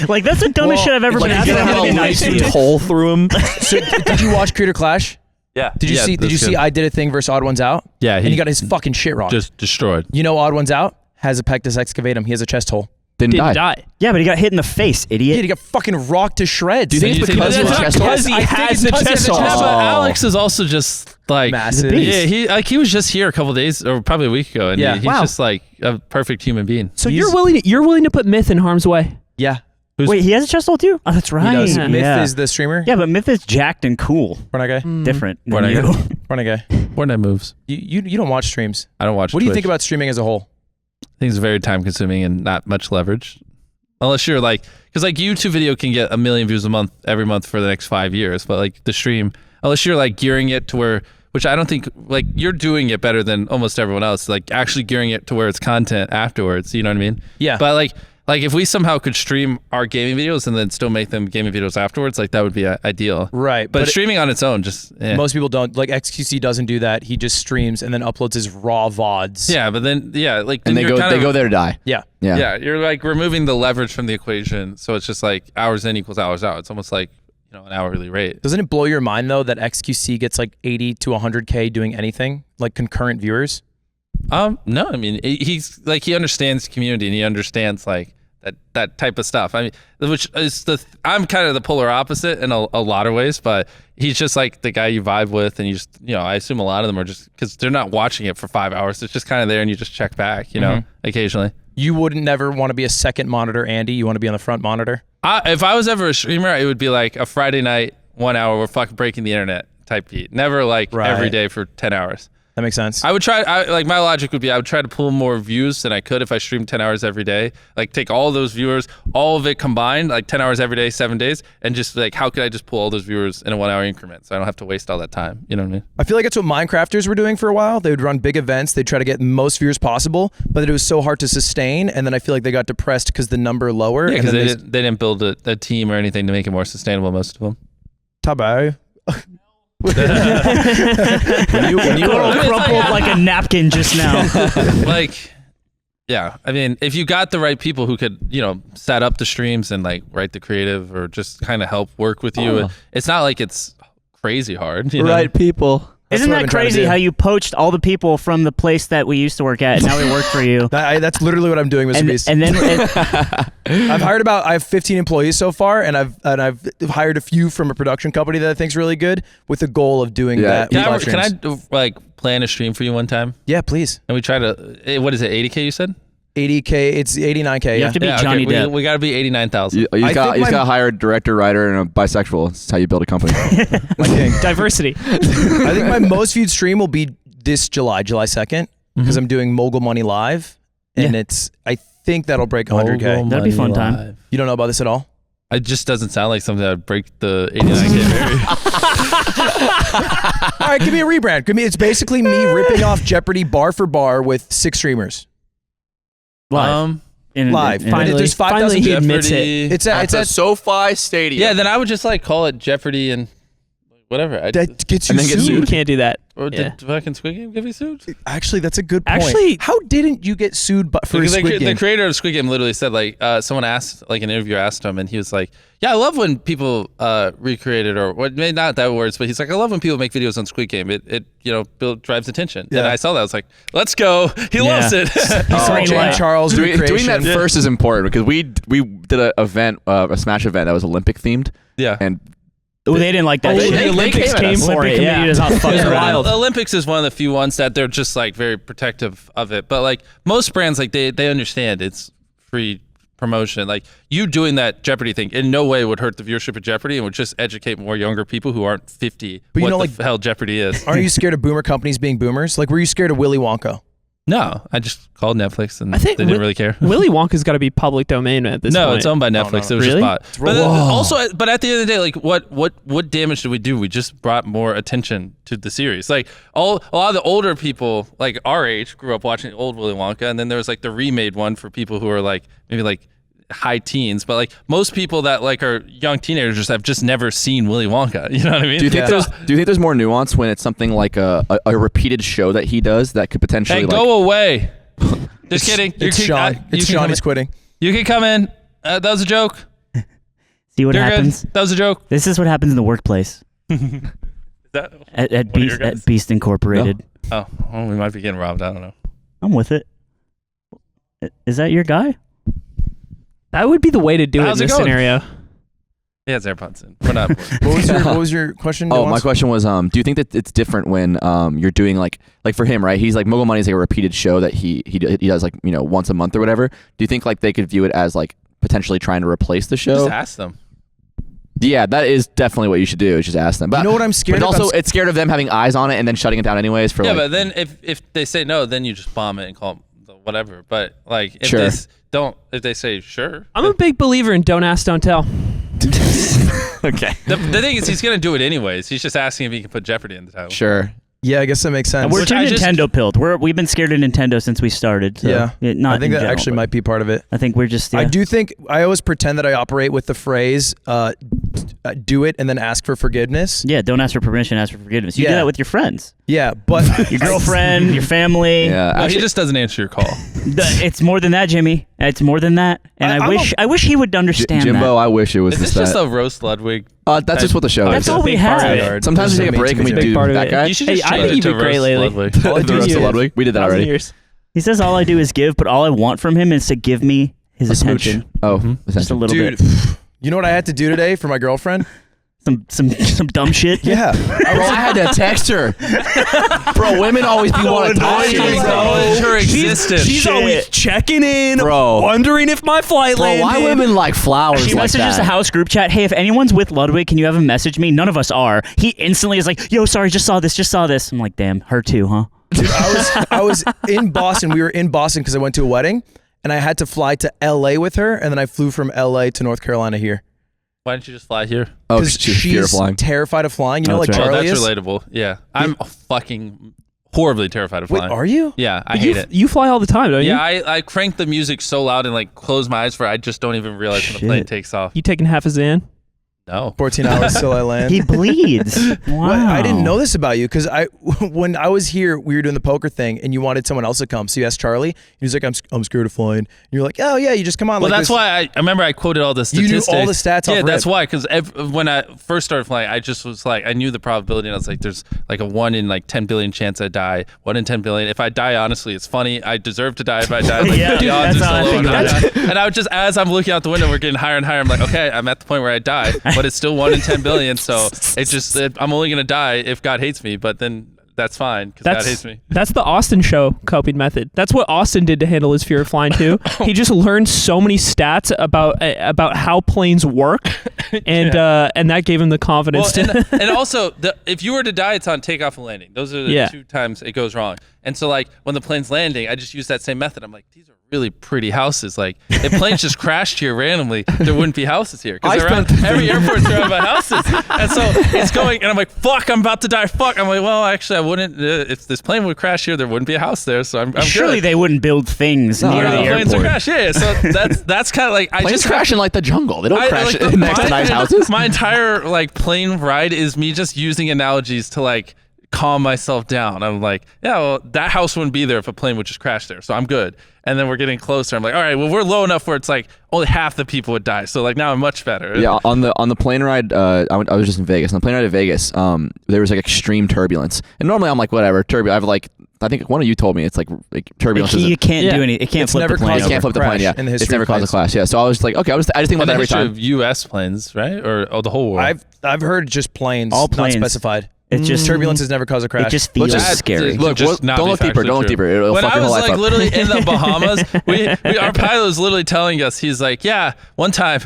like that's the dumbest shit I've ever been asked.
You're gonna have a nice hole through him.
So, did you watch Creator Clash?
Yeah.
Did you see I Did a Thing versus Odd Ones Out?
Yeah.
And he got his fucking shit wrong.
Just destroyed.
You know Odd Ones Out has a pectus excavatum. He has a chest hole.
Didn't
didn't
die.
die.
Yeah, but he got hit in the face, idiot.
Yeah, he got fucking rocked to shreds.
Do you think it's because of his chest hole?
Because he has the chest hole.
Yeah, but Alex is also just like
Massive.
Yeah, he was just here a couple days or probably a week ago, and
Yeah.
he's
Wow.
just like a perfect human being.
So you're willing to put Myth in harm's way?
Yeah.
Wait, he has a chest hole too? Oh, that's right.
He does.
Yeah.
Myth is the streamer.
Yeah, but Myth is jacked and cool.
Porno guy.
Different. than
Porno
you.
guy.
Porno guy.
Fortnite moves.
You don't watch streams.
I don't watch.
What do you
Twitch.
think about streaming as a whole?
I think it's very time consuming and not much leverage. Unless you're like, because like YouTube video can get 1 million views a month every month for the next 5 years, but like the stream, unless you're like gearing it to where, which I don't think, like you're doing it better than almost everyone else, like actually gearing it to where it's content afterwards, you know what I mean?
Yeah.
But like if we somehow could stream our gaming videos and then still make them gaming videos afterwards, like that would be ideal.
Right.
But streaming on its own, just
most people don't. Like XQC doesn't do that. He just streams and then uploads his raw VODs.
yeah, but then like
And
then
they
you're kind of,
go there to die.
Yeah.
Yeah.
Yeah, you're like removing the leverage from the equation, so it's just like hours in equals hours out. It's almost like an hourly rate.
Doesn't it blow your mind though that XQC gets like 80 to 100K doing anything, like concurrent viewers?
No, I mean he's like he understands community and he understands like that type of stuff. I mean, which is I'm kind of the polar opposite in a lot of ways, but he's just like the guy you vibe with, and you just I assume a lot of them are just because they're not watching it for 5 hours. It's just kind of there, and you just check back, occasionally.
You wouldn't never want to be a second monitor, Andy. You want to be on the front monitor.
If I was ever a streamer, it would be like a Friday night, 1 hour, we're fucking breaking the internet type beat. Never like every day for 10 hours.
That makes sense.
I would try. Like my logic would be, I would try to pull more views than I could if I streamed 10 hours every day. Like take all those viewers, all of it combined, like 10 hours every day, 7 days, and just like how could I just pull all those viewers in a 1 hour increment so I don't have to waste all that time. You know what I mean?
I feel like that's what Minecrafters were doing for a while. They would run big events. They'd try to get the most viewers possible, but it was so hard to sustain. And then I feel like they got depressed because the number lower.
Yeah,
and
because
then
they didn't build a team or anything to make it more sustainable. Most of them.
Tabo.
When you crumpled like a napkin just now.
Like, yeah, I mean, if you got the right people who could, set up the streams and like write the creative or just kind of help work with you, it's not like it's crazy hard. You know?
Right people.
Isn't that crazy how you poached all the people from the place that we used to work at and now we work for you?
That's literally what I'm doing, Mr. Beast.
And then
I have 15 employees so far, and I've hired a few from a production company that I think's really good with the goal of doing that.
Can
live streams.
I like plan a stream for you one time?
Yeah, please.
And we try to. What is it? 80K? You said.
80K. It's 89K.
You have to be Johnny Depp.
We got to be 89,000.
You got to hire a director, writer, and a bisexual. That's how you build a company.
Diversity.
I think my most viewed stream will be this July 2nd, because I'm doing Mogul Money Live, and I think that'll break 100K.
That'd be a fun time.
You don't know about this at all?
It just doesn't sound like something that would break the 89K barrier.
All right, give me a rebrand. It's basically me ripping off Jeopardy bar for bar with 6 streamers.
Live.
Live.
Finally,
There's 5,000
he admits it.
Jeopardy.
It's at
SoFi Stadium.
Yeah, then I would just like call it Jeopardy and whatever.
that gets you
And then get
sued.
You can't do that.
Or
Yeah.
did fucking Squid Game get me sued?
Actually, that's a good point.
Actually-
how didn't you get sued for
Because
Squid
the
Game?
creator of Squid Game literally said like someone asked, like an interviewer asked him, and he was like, yeah, I love when people recreate it, or what, maybe not that words, but he's like, I love when people make videos on Squid Game. It drives attention.
Yeah.
And I saw that, I was like, let's go. He loves it.
Jane Charles
Doing
recreation.
that first is important because we did an event, a Smash event that was Olympic themed.
Yeah.
And
Oh, they didn't like that
They-
shit.
they-
The Olympics
came at
came
us.
for
Olympic
it.
committee
Yeah.
does not fuck around.
The Olympics is one of the few ones that they're just like very protective of it. But like most brands, like they understand it's free promotion. Like you doing that Jeopardy thing in no way would hurt the viewership of Jeopardy, and would just educate more younger people who aren't 50
But you
what
know,
the
like-
hell Jeopardy is.
Aren't you scared of boomer companies being boomers? Like, were you scared of Willy Wonka?
No, I just called Netflix and
I think
they didn't really care.
Willy Wonka's got to be public domain at this point.
No, it's owned by Netflix. It was
Really?
just bought. But but at the end of the day, like what damage did we do? We just brought more attention to the series. Like a lot of the older people, like our age, grew up watching old Willy Wonka, and then there was like the remade one for people who are like maybe like high teens, but like most people that like are young teenagers have just never seen Willy Wonka. You know what I mean?
Do you think there's more nuance when it's something like a repeated show that he does that could potentially
Hey,
like,
go away. Just kidding.
It's Sean. It's Sean. He's quitting.
You can come in. That was a joke.
See what
You're
happens?
good. That was a joke.
This is what happens in the workplace
Is that
at
one of your guys?
Beast Incorporated.
Oh, well, we might be getting robbed. I don't know.
I'm with it. Is that your guy?
That would be the way to do
How's
it in
it
this
going?
scenario.
He has AirPods in. We're not.
What was your question?
Oh, my
Nuance?
question was, do you think that it's different when you're doing like for him, right? He's like Mogul Money is like a repeated show that he does like once a month or whatever. Do you think like they could view it as like potentially trying to replace the show?
Just ask them.
Yeah, that is definitely what you should do. Is just ask them. But
You know what I'm scared
But
of?
also, it's scared of them having eyes on it and then shutting it down anyways. For
Yeah,
like,
but then if they say no, then you just bomb it and call them whatever. But like if
Sure.
if they say sure.
I'm a big believer in don't ask, don't tell.
okay,
The thing is, he's gonna do it anyways. He's just asking if he can put Jeopardy in the title.
sure.
Yeah, I guess that makes sense.
We're
Which
too
I just-
Nintendo pilled. We've been scared of Nintendo since we started. So
Yeah.
not
I think
in
that
general,
actually
but
might be part of it.
I think we're just. Yeah.
I do think I always pretend that I operate with the phrase do it and then ask for forgiveness.
Yeah, don't ask for permission, ask for forgiveness. You do
Yeah.
that with your friends,
Yeah, but
your girlfriend, your family.
Yeah,
No,
actually,
he just doesn't answer your call.
It's more than that, Jimmy. It's more than that. And I wish he would understand
Jimbo,
that.
I wish it was
Is this
just
just
that.
a roast Ludwig?
That's just what the show
That's
is.
all we
big part of
have.
it.
Sometimes we take a break and we
Big
do
part of
that
it.
guy.
You should
Hey,
just
I
change
think
it
you've
to
been great
roast
lately.
Ludwig.
The roast of Ludwig. We did that
1,000
already.
years.
He says all I do is give, but all I want from him is to give me his
A smooch.
attention.
Oh,
Just a
essentially.
little
dude,
bit.
you know what I had to do today for my girlfriend?
Some dumb shit.
Yeah,
Bro, I had to text her. Bro, women always be wanting to talk to you.
Acknowledge her existence.
She's always checking in,
Bro.
wondering if my flight
Bro,
landed.
why women like flowers
She
like
messages the
that?
house group chat, hey, if anyone's with Ludwig, can you have him message me? None of us are. He instantly is like, yo, sorry, just saw this. I'm like, damn, her too, huh?
dude, I was in Boston. We were in Boston because I went to a wedding, and I had to fly to LA with her, and then I flew from LA to North Carolina here.
Why didn't you just fly here?
Oh,
Because
she's fear of
she's
flying.
terrified of flying. You know,
That's
like
right.
Oh,
Charlie
that's
is.
relatable. Yeah, I'm fucking horribly terrified of
Wait,
flying.
are you?
Yeah, I
But
hate it.
You fly all the time, don't you?
Yeah, I crank the music so loud and like close my eyes for I just don't even realize when the plane
Shit.
takes off.
You taking half a Xan?
No.
14 hours till I land.
He bleeds. Wow.
What? I didn't know this about you because when I was here, we were doing the poker thing, and you wanted someone else to come. So you asked Charlie. He was like, "I'm scared of flying." And you're like, "Oh yeah, you just come on."
Well,
like
that's
this.
why I remember I quoted all the
You knew
statistics.
all the stats
Yeah,
off
that's
rip.
why. Because when I first started flying, I just was like, I knew the probability, and I was like, there's like a 1 in like 10 billion chance I die. 1 in 10 billion. If I die, honestly, it's funny. I deserve to die if I die. Like,
Yeah,
the odds
that's
are
how I
so low.
think
and I
about
die. And I would just, as I'm looking out the window, we're getting higher and higher. I'm like, okay, I'm at the point where I die, but it's still 1 in 10 billion. So I'm only gonna die if God hates me. But then that's fine because God hates me.
That's the Austin show coping method. That's what Austin did to handle his fear of flying too. He just learned so many stats about how planes work, and that gave him the confidence to.
and also, if you were to die, it's on takeoff and landing. Those are the 2 times it goes wrong. And so, like, when the plane's landing, I just use that same method. I'm like, these are really pretty houses. Like, if planes just crashed here randomly, there wouldn't be houses here. Because every airport's surrounded by houses. And so it's going, and I'm like, fuck, I'm about to die. Fuck. I'm like, well, actually, I wouldn't. If this plane would crash here, there wouldn't be a house there. So I'm
Surely
good.
they wouldn't build things near the
Planes are
airport.
crash. Yeah. So that's kind of like, I
Planes
just
crash in like the jungle. They don't crash next to nice houses.
My entire like plane ride is me just using analogies to like calm myself down. I'm like, yeah, well, that house wouldn't be there if a plane would just crash there, so I'm good. And then we're getting closer. I'm like, all right, well, we're low enough where it's like only half the people would die. So like now I'm much better.
Yeah, on the plane ride, I was just in Vegas. On the plane ride to Vegas, there was like extreme turbulence. And normally I'm like, whatever, turbulence. I think one of you told me it's like turbulence.
You can't do anything. It can't
It's
flip
never
the plane.
caused
You can't flip the plane. Yeah,
in the history
it's never
of
caused a
planes.
crash. Yeah, so I was like, okay, I just think about
And
that
the
every
history
time.
of U.S. planes, right, or the whole world.
I've heard just planes,
All planes.
not specified.
It's just
Turbulence has never caused a crash.
It just feels
just-
scary.
Look,
just not
don't
be
look deeper.
factually
Don't look
true.
deeper. It'll
When
fuck
I
your
was
whole life
like
up.
literally in the Bahamas, our pilot was literally telling us, he's like, yeah, one time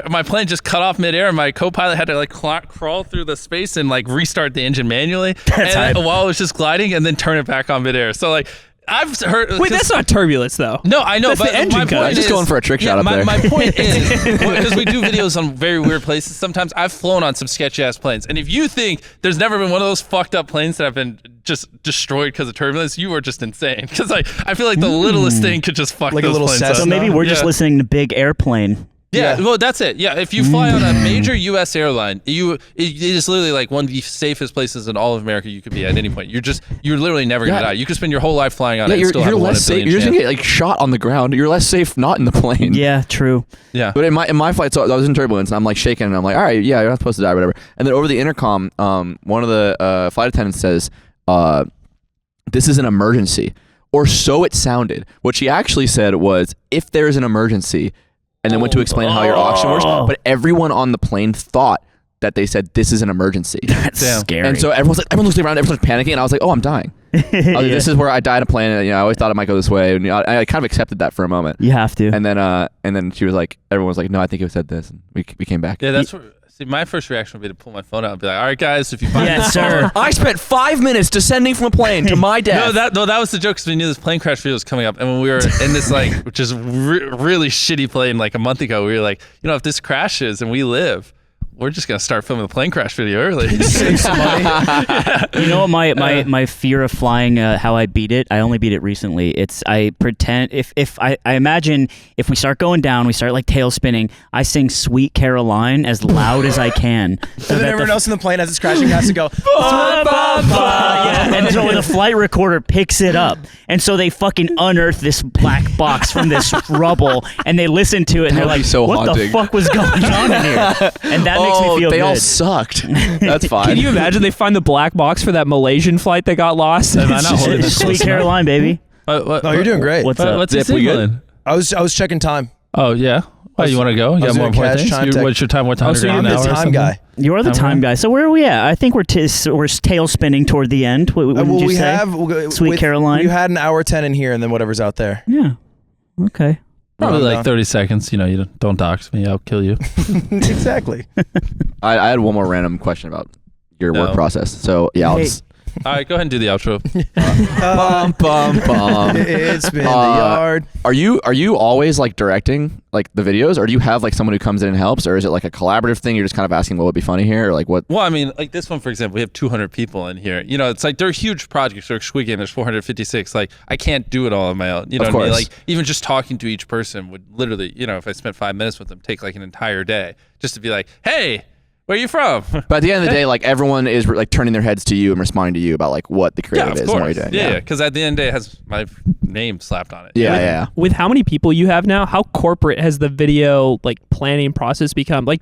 my plane just cut off midair and my co-pilot had to like crawl through the space and like restart the engine manually
That's hype.
while it was just gliding and then turn it back on midair. So like, I've heard.
Wait, that's not turbulence though.
No, I know,
That's
but
the engine
my
cut.
point
I'm
just
is,
going for a trick shot up there.
My point is, because we do videos on very weird places, sometimes I've flown on some sketchy ass planes, and if you think there's never been one of those fucked up planes that have been just destroyed because of turbulence, you are just insane. Because I feel like the littlest thing could just fuck
Like a
those
little
planes
Cessna?
up.
So maybe we're just listening to Big Airplane.
Yeah, well, that's it. Yeah, if you fly on a major U.S. airline, it is literally like one of the safest places in all of America you could be at any point. You're literally never gonna die. You could spend your whole life flying on it. And still have
you're
a 1 in a
less safe.
billion
You're just gonna
chance.
get like shot on the ground. You're less safe not in the plane.
Yeah, true.
Yeah.
But in my flight, so I was in turbulence, and I'm like shaking, and I'm like, all right, yeah, you're not supposed to die, or whatever. And then over the intercom, one of the flight attendants says, "This is an emergency," or so it sounded. What she actually said was, "If there's an emergency," and then went to explain how your oxygen works. But everyone on the plane thought that they said this is an emergency.
That's
Damn.
scary.
And so everyone's looking around, everyone's panicking, and I was like, oh, I'm dying. I was like, this is where I died in a plane. And, I always thought it might go this way, and I kind of accepted that for a moment.
You have to.
And then she was like, everyone was like, no, I think it said this, and we came back.
Yeah, that's what. See, my first reaction would be to pull my phone out and be like, "All right, guys, if you find
Yes,
this
sir.
I spent 5 minutes descending from a plane to my death.
No, that was the joke because we knew this plane crash video was coming up, and when we were in this which is really shitty plane like a month ago, we were like, if this crashes and we live, we're just gonna start filming the plane crash video early.
Save some money.
You know what my fear of flying, how I beat it? I only beat it recently. It's I pretend if I imagine if we start going down, we start like tail spinning, I sing Sweet Caroline as loud as I can. So
And then
that
everyone else in the plane as it's crashing has to go.
yeah, and so the flight recorder picks it up. And so they fucking unearth this black box from this rubble and they listen to it and
That
they're
would be
like,
so
what the
haunting."
fuck was going on in here? And that makes me feel
they
good.
all sucked. That's fine.
Can you imagine they find the black box for that Malaysian flight that got lost?
Am I not holding this
Sweet
close enough?
Caroline, baby.
No, you're doing great.
What's up?
What's
Zip,
he
we good?
signaling?
I was checking time.
Oh yeah. Oh, you want to go? You
I was
got more
doing
important
cash
things.
time tech.
What's your time? What time?
so
are you
you're
I'm
an
the
hour or
time
something?
guy.
You're the time guy. So where are we at? I think we're tail spinning toward the end. What did
Well,
you
we
say?
have
Sweet Caroline?
You had an hour 10 in here, and then whatever's out there.
Yeah. Okay.
Probably
Well,
like 30 seconds. You don't dox me. I'll kill you.
Exactly.
I had one more random question about your
No.
work process. So yeah, I'll
Hey.
just
All right, go ahead and do the outro.
bum bum.
It's been the yard.
Are you always like directing like the videos, or do you have like someone who comes in and helps, or is it like a collaborative thing? You're just kind of asking what would be funny here, or like what?
Well, I mean, like this one, for example, we have 200 people in here. It's like they're huge projects. Like Squid Game, there's 456. Like I can't do it all on my own. You know
Of
what I mean?
course.
Like even just talking to each person would literally, if I spent 5 minutes with them, take like an entire day just to be like, hey, where are you from?
But at the end of the day, like everyone is like turning their heads to you and responding to you about like what the
Yeah,
creative
of
is and what
course.
you're doing.
Yeah, because at the end of the day, it has my name slapped on it.
Yeah.
With how many people you have now, how corporate has the video like planning process become? Like,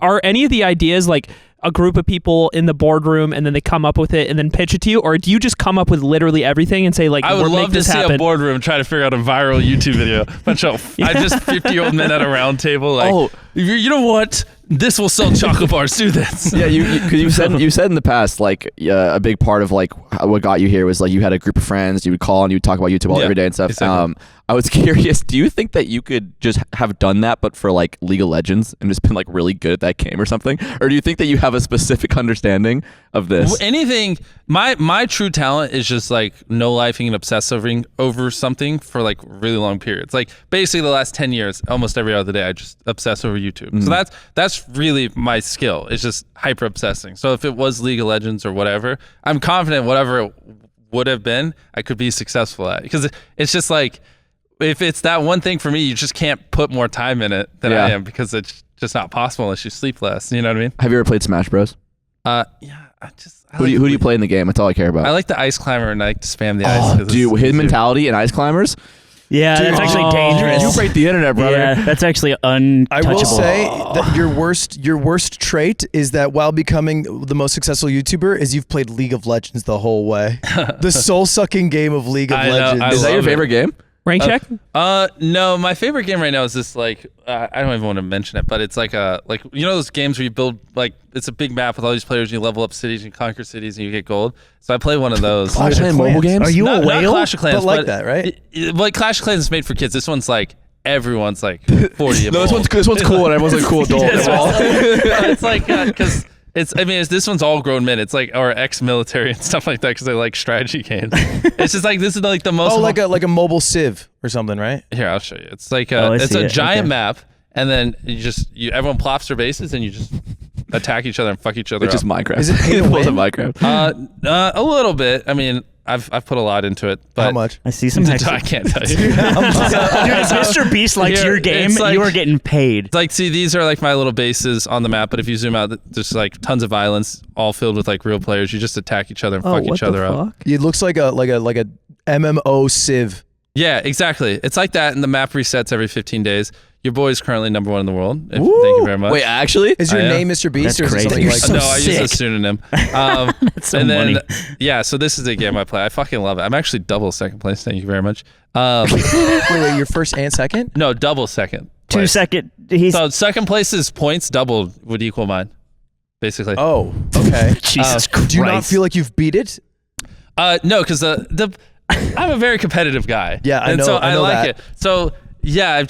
are any of the ideas like a group of people in the boardroom and then they come up with it and then pitch it to you, or do you just come up with literally everything and say like,
I would
we're
love
make
to
this
see
happen?
a boardroom try to figure out a viral YouTube video. Bunch of 50-year-old men at a round table like,
Oh.
you know what? This will sell chocolate bars. Do this.
Yeah, you said in the past like a big part of like what got you here was like you had a group of friends you would call and you would talk about YouTube all
Yeah,
every day and stuff.
exactly.
I was curious, do you think that you could just have done that but for like League of Legends and just been like really good at that game or something, or do you think that you have a specific understanding of this?
Anything. My true talent is just like no-lifing and obsessing over something for like really long periods. Like basically the last 10 years, almost every other day, I just obsess over YouTube. So that's really my skill. It's just hyper obsessing. So if it was League of Legends or whatever, I'm confident whatever it would have been, I could be successful at. Because it's just like, if it's that one thing for me, you just can't put more time in it than I am, because it's just not possible unless you sleep less. You know what I mean?
Have you ever played Smash Bros?
Yeah.
Who do you play in the game? That's all I care about.
I like the ice climber and I like to spam the ice. 'cause
Dude,
it's
his
easier.
mentality and ice climbers.
Yeah, that's actually dangerous.
You break the internet, brother.
Yeah, that's actually untouchable.
I will say that your worst trait is that while becoming the most successful YouTuber is you've played League of Legends the whole way. The soul-sucking game of League of
I know,
Legends.
I
Is that your
love it.
favorite game?
Rank check?
No, my favorite game right now is this like I don't even want to mention it, but it's like those games where you build like it's a big map with all these players and you level up cities and conquer cities and you get gold. So I play one of those.
Are you playing mobile games?
Are you
not,
a whale?
Not Clash of Clans,
But like that, right?
Like Clash of Clans is made for kids. This one's like everyone's like 40.
No, this one's cool and everyone's a cool adult.
It's like because this one's all grown men. It's like or ex-military and stuff like that because they like strategy games. It's just like this is like the most.
Oh, like a mobile Civ or something, right?
Here, I'll show you. It's like
it's
a giant map, and then everyone plops their bases, and you just attack each other and fuck each other
It's
up.
just Minecraft.
Is it pay to
It was
win?
a Minecraft.
A little bit. I mean, I've put a lot into it. But
How much?
I see some
I can't tell you.
Dude, if Mr. Beast likes
Here,
your game,
it's like-
you are getting paid.
Like, see, these are like my little bases on the map, but if you zoom out, there's like tons of violence, all filled with like real players. You just attack each other and fuck each other up.
It looks like a MMO Civ.
Yeah, exactly. It's like that, and the map resets every 15 days. Your boy's currently #1 in the world. Thank you very much.
Wait, actually?
Is your
I am.
name Mr. Beast
That's
or is it
crazy.
something
You're
like
so
No, I use a
sick.
pseudonym.
So
and then,
money.
yeah, so this is the game I play. I fucking love it. I'm actually double second place. Thank you very much.
wait, your first and second?
No, double second.
2
place.
second. He's
So second place's points doubled would equal mine, basically.
Oh, okay.
Jesus Christ.
Do you not feel like you've beat it?
No, because I'm a very competitive guy.
Yeah, I
and
know-
so
I know
like
that.
it. So yeah,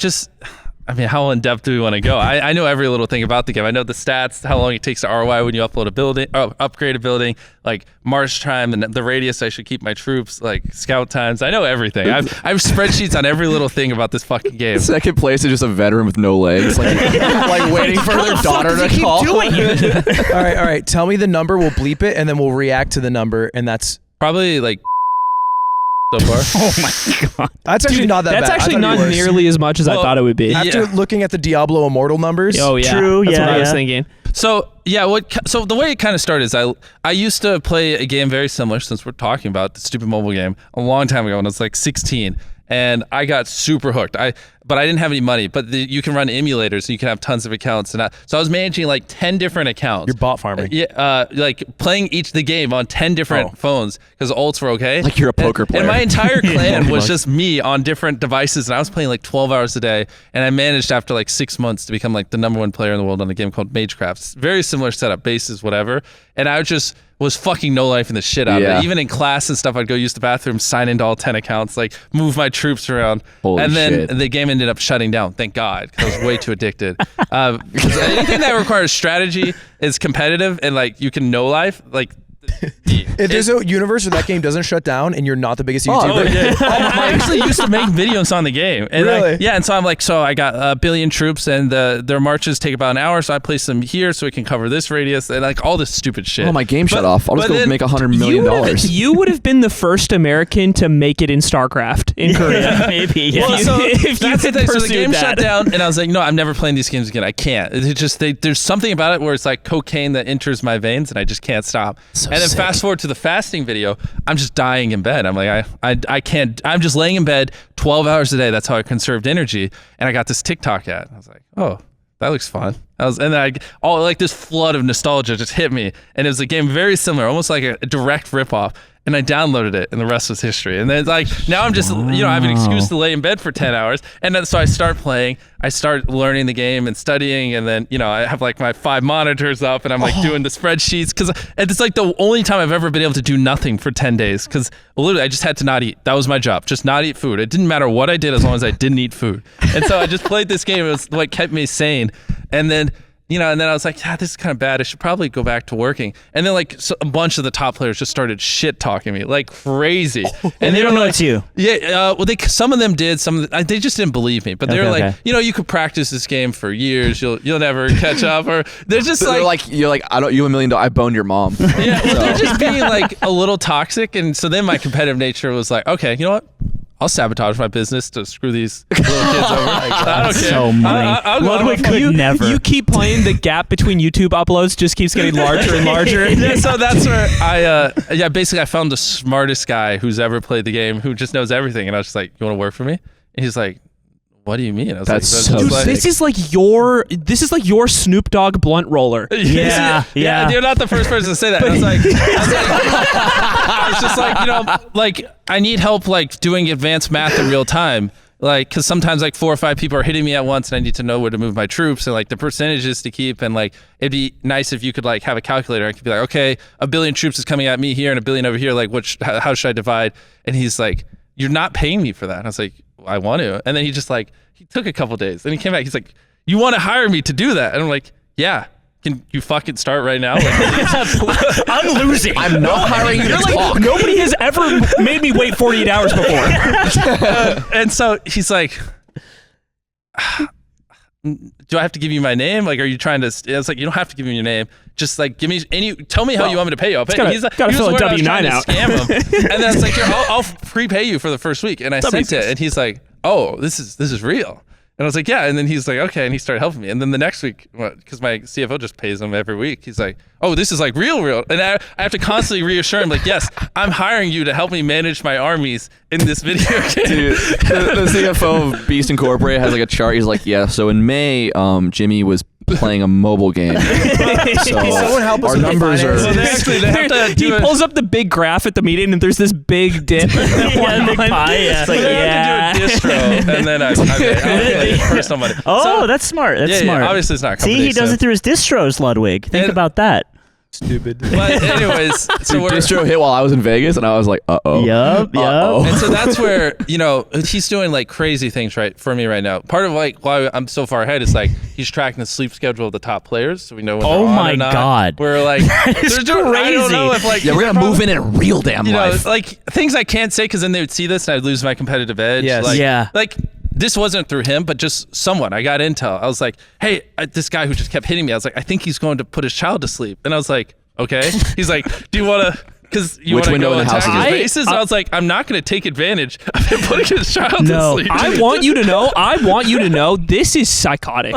I mean, how in depth do we want to go? I know every little thing about the game. I know the stats, how long it takes to ROI when you upload a building, or upgrade a building, like march time and the radius I should keep my troops, like scout times. I know everything. I have spreadsheets on every little thing about this fucking game.
Second place is just a veteran with no legs, like waiting for their daughter to call.
All right. Tell me the number. We'll bleep it, and then we'll react to the number, and that's
Probably like so far.
Oh my god.
that's actually
Dude,
not that
that's
bad. I
actually
thought it'd
not
be worse.
nearly as much as I
Well,
thought it would be.
After looking at the Diablo Immortal numbers.
Oh yeah,
True,
That's what
yeah,
I was
yeah.
thinking.
So yeah, so the way it kind of started is I used to play a game very similar, since we're talking about the stupid mobile game, a long time ago when I was like 16, and I got super hooked. But I didn't have any money. But you can run emulators, and you can have tons of accounts, and so I was managing like 10 different accounts.
You're bot farming.
Yeah, like playing the game on 10 different phones because ults were okay.
Like you're a poker player.
And my entire clan was just me on different devices, and I was playing like 12 hours a day. And I managed after like 6 months to become like the #1 player in the world on a game called Magecraft. Very similar setup, bases, whatever. And I just was fucking no lifing the shit out of
Yeah.
it. Even in class and stuff, I'd go use the bathroom, sign into all 10 accounts, like move my troops around.
Holy
and then
shit.
the game ended up shutting down. Thank God, because I was way too addicted. Because anything that requires strategy is competitive, and like you can no life, like.
If there's a universe where that game doesn't shut down and you're not the biggest YouTuber,
Oh, yeah. I actually used to make videos on the game. And
Really?
yeah, and so I'm like, so I got a billion troops, and their marches take about an hour, so I place them here so we can cover this radius, and like all this stupid shit.
Oh, my game shut off. I'll just
but
go
then
make $100 million.
You would have been the first American to make it in StarCraft in Korea.
Maybe. Yeah.
Well, so
if you
that's the
had
thing. So the
pursued
game
that.
shut down, and I was like, no, I'm never playing these games again. I can't. It's just there's something about it where it's like cocaine that enters my veins, and I just can't stop.
So
and then
sick.
fast forward to the fasting video, I'm just dying in bed. I'm like, I can't. I'm just laying in bed 12 hours a day. That's how I conserved energy. And I got this TikTok ad. I was like, oh, that looks fun. And then all like this flood of nostalgia just hit me, and it was a game very similar, almost like a direct ripoff. And I downloaded it, and the rest was history. And then it's like, now I'm just, I have an excuse to lay in bed for 10 hours. And then so I start playing, I start learning the game and studying. And then, I have like my 5 monitors up, and I'm like doing the spreadsheets. Because it's like the only time I've ever been able to do nothing for 10 days. Because literally I just had to not eat. That was my job, just not eat food. It didn't matter what I did as long as I didn't eat food. And so I just played this game. It was what kept me sane. And then, and then I was like, this is kind of bad. I should probably go back to working. And then a bunch of the top players just started shit talking me like crazy.
And they don't know it's you.
Yeah. Well, some of them did. They just didn't believe me. But they were like, you could practice this game for years. You'll never catch up. Or they're just
They're like, you're like, you $1 million. I boned your mom.
yeah. Well, they're just being like a little toxic. And so then my competitive nature was like, okay, you know what? I'll sabotage my business to screw these little kids over. I don't care.
So money.
Ludwig
could never.
You keep playing, the gap between YouTube uploads just keeps getting larger and larger.
Yeah, so that's where basically I found the smartest guy who's ever played the game, who just knows everything. And I was just like, you want to work for me? And he's like, what do you mean? I was
That's
like,
so
Dude,
sick.
this is like your Snoop Dogg blunt roller.
Yeah.
You're not the first person to say that. I was just like, I need help like doing advanced math in real time. Like, because sometimes like 4 or 5 people are hitting me at once, and I need to know where to move my troops and like the percentages to keep. And like, it'd be nice if you could like have a calculator. I could be like, okay, 1 billion troops is coming at me here and 1 billion over here. Like, how should I divide? And he's like, you're not paying me for that. And I was like, I want to. And then he took a couple days, and he came back. He's like, you want to hire me to do that? And I'm like, yeah, can you fucking start right now? Like,
I'm losing.
I'm not hiring you to talk.
Nobody has ever made me wait 48 hours before.
and so he's like, do I have to give you my name? Like, are you trying to? It's like, you don't have to give me your name. Just like tell me how you want me to pay you. I'll pay you.
Gotta fill a W-9 out.
Scam him. And then it's like, here, I'll prepay you for the first week. And I sent it, and he's like, oh, this is real. And I was like, yeah. And then he's like, okay. And he started helping me. And then the next week, because my CFO just pays him every week, he's like, oh, this is like real. And I have to constantly reassure him, like, yes, I'm hiring you to help me manage my armies in this video game.
Dude, the CFO of Beast Incorporated has like a chart. He's like, yeah, so in May, Jimmy was playing a mobile game. So
someone help us
our
with the
numbers are.
finances?
They have to
He pulls up the big graph at the meeting, and there's this big dip.
Yeah, big pie. Yeah.
It's like,
They have to do a distro, and then I pay personal money.
Oh,
So-
that's smart. That's
yeah,
smart.
obviously it's not a
See,
company,
he does
so-
it through his distros, Ludwig. Think
And-
about that.
Stupid.
But anyways, so
Dude,
we're
distro hit while I was in Vegas, and I was like, uh-oh.
Yup.
and so that's where, he's doing like crazy things right for me right now. Part of like why I'm so far ahead is like he's tracking the sleep schedule of the top players, so we know when
Oh
they're on
my
or not.
God.
We're like,
is
they're doing, I don't know if like
Yeah, we're gonna move in in real damn life.
like things I can't say because then they would see this and I'd lose my competitive edge.
Yes.
Like,
Yeah.
Like this wasn't through him, but just someone. I got intel. I was like, hey, this guy who just kept hitting me. I was like, I think he's going to put his child to sleep, and I was like, okay. He's like, do you want to? Because you
Which
want to
window
go
in the house
attack
is
his
it?
bases. And I was like, I'm not going to take advantage of him putting his child
No,
to sleep.
I want you to know this is psychotic.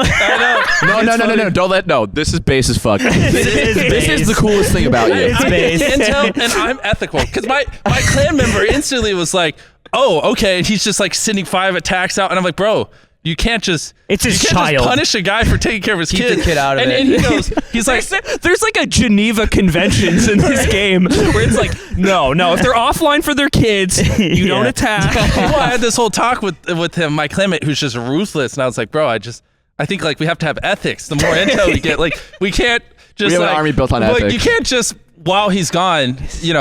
No. Don't let. No, this is base as fuck. This is the coolest thing about you.
It's
I
base.
get intel, and I'm ethical. Because my clan member instantly was like, oh, okay. And he's just like sending 5 attacks out. And I'm like, bro, you can't just
It's his
you can't
child.
just punish a guy for taking care of his
Keep
kid.
the kid out of
and,
it.
And he goes, he's like,
There's like a Geneva Conventions in this game where it's like, no, if they're offline for their kids, you don't
Yeah.
attack.
well, I had this whole talk with him, my clanmate, who's just ruthless, and I was like, bro, I think like we have to have ethics. The more intel we get, like we can't just
We have an
like,
army built on
like,
ethics.
you can't just while he's gone,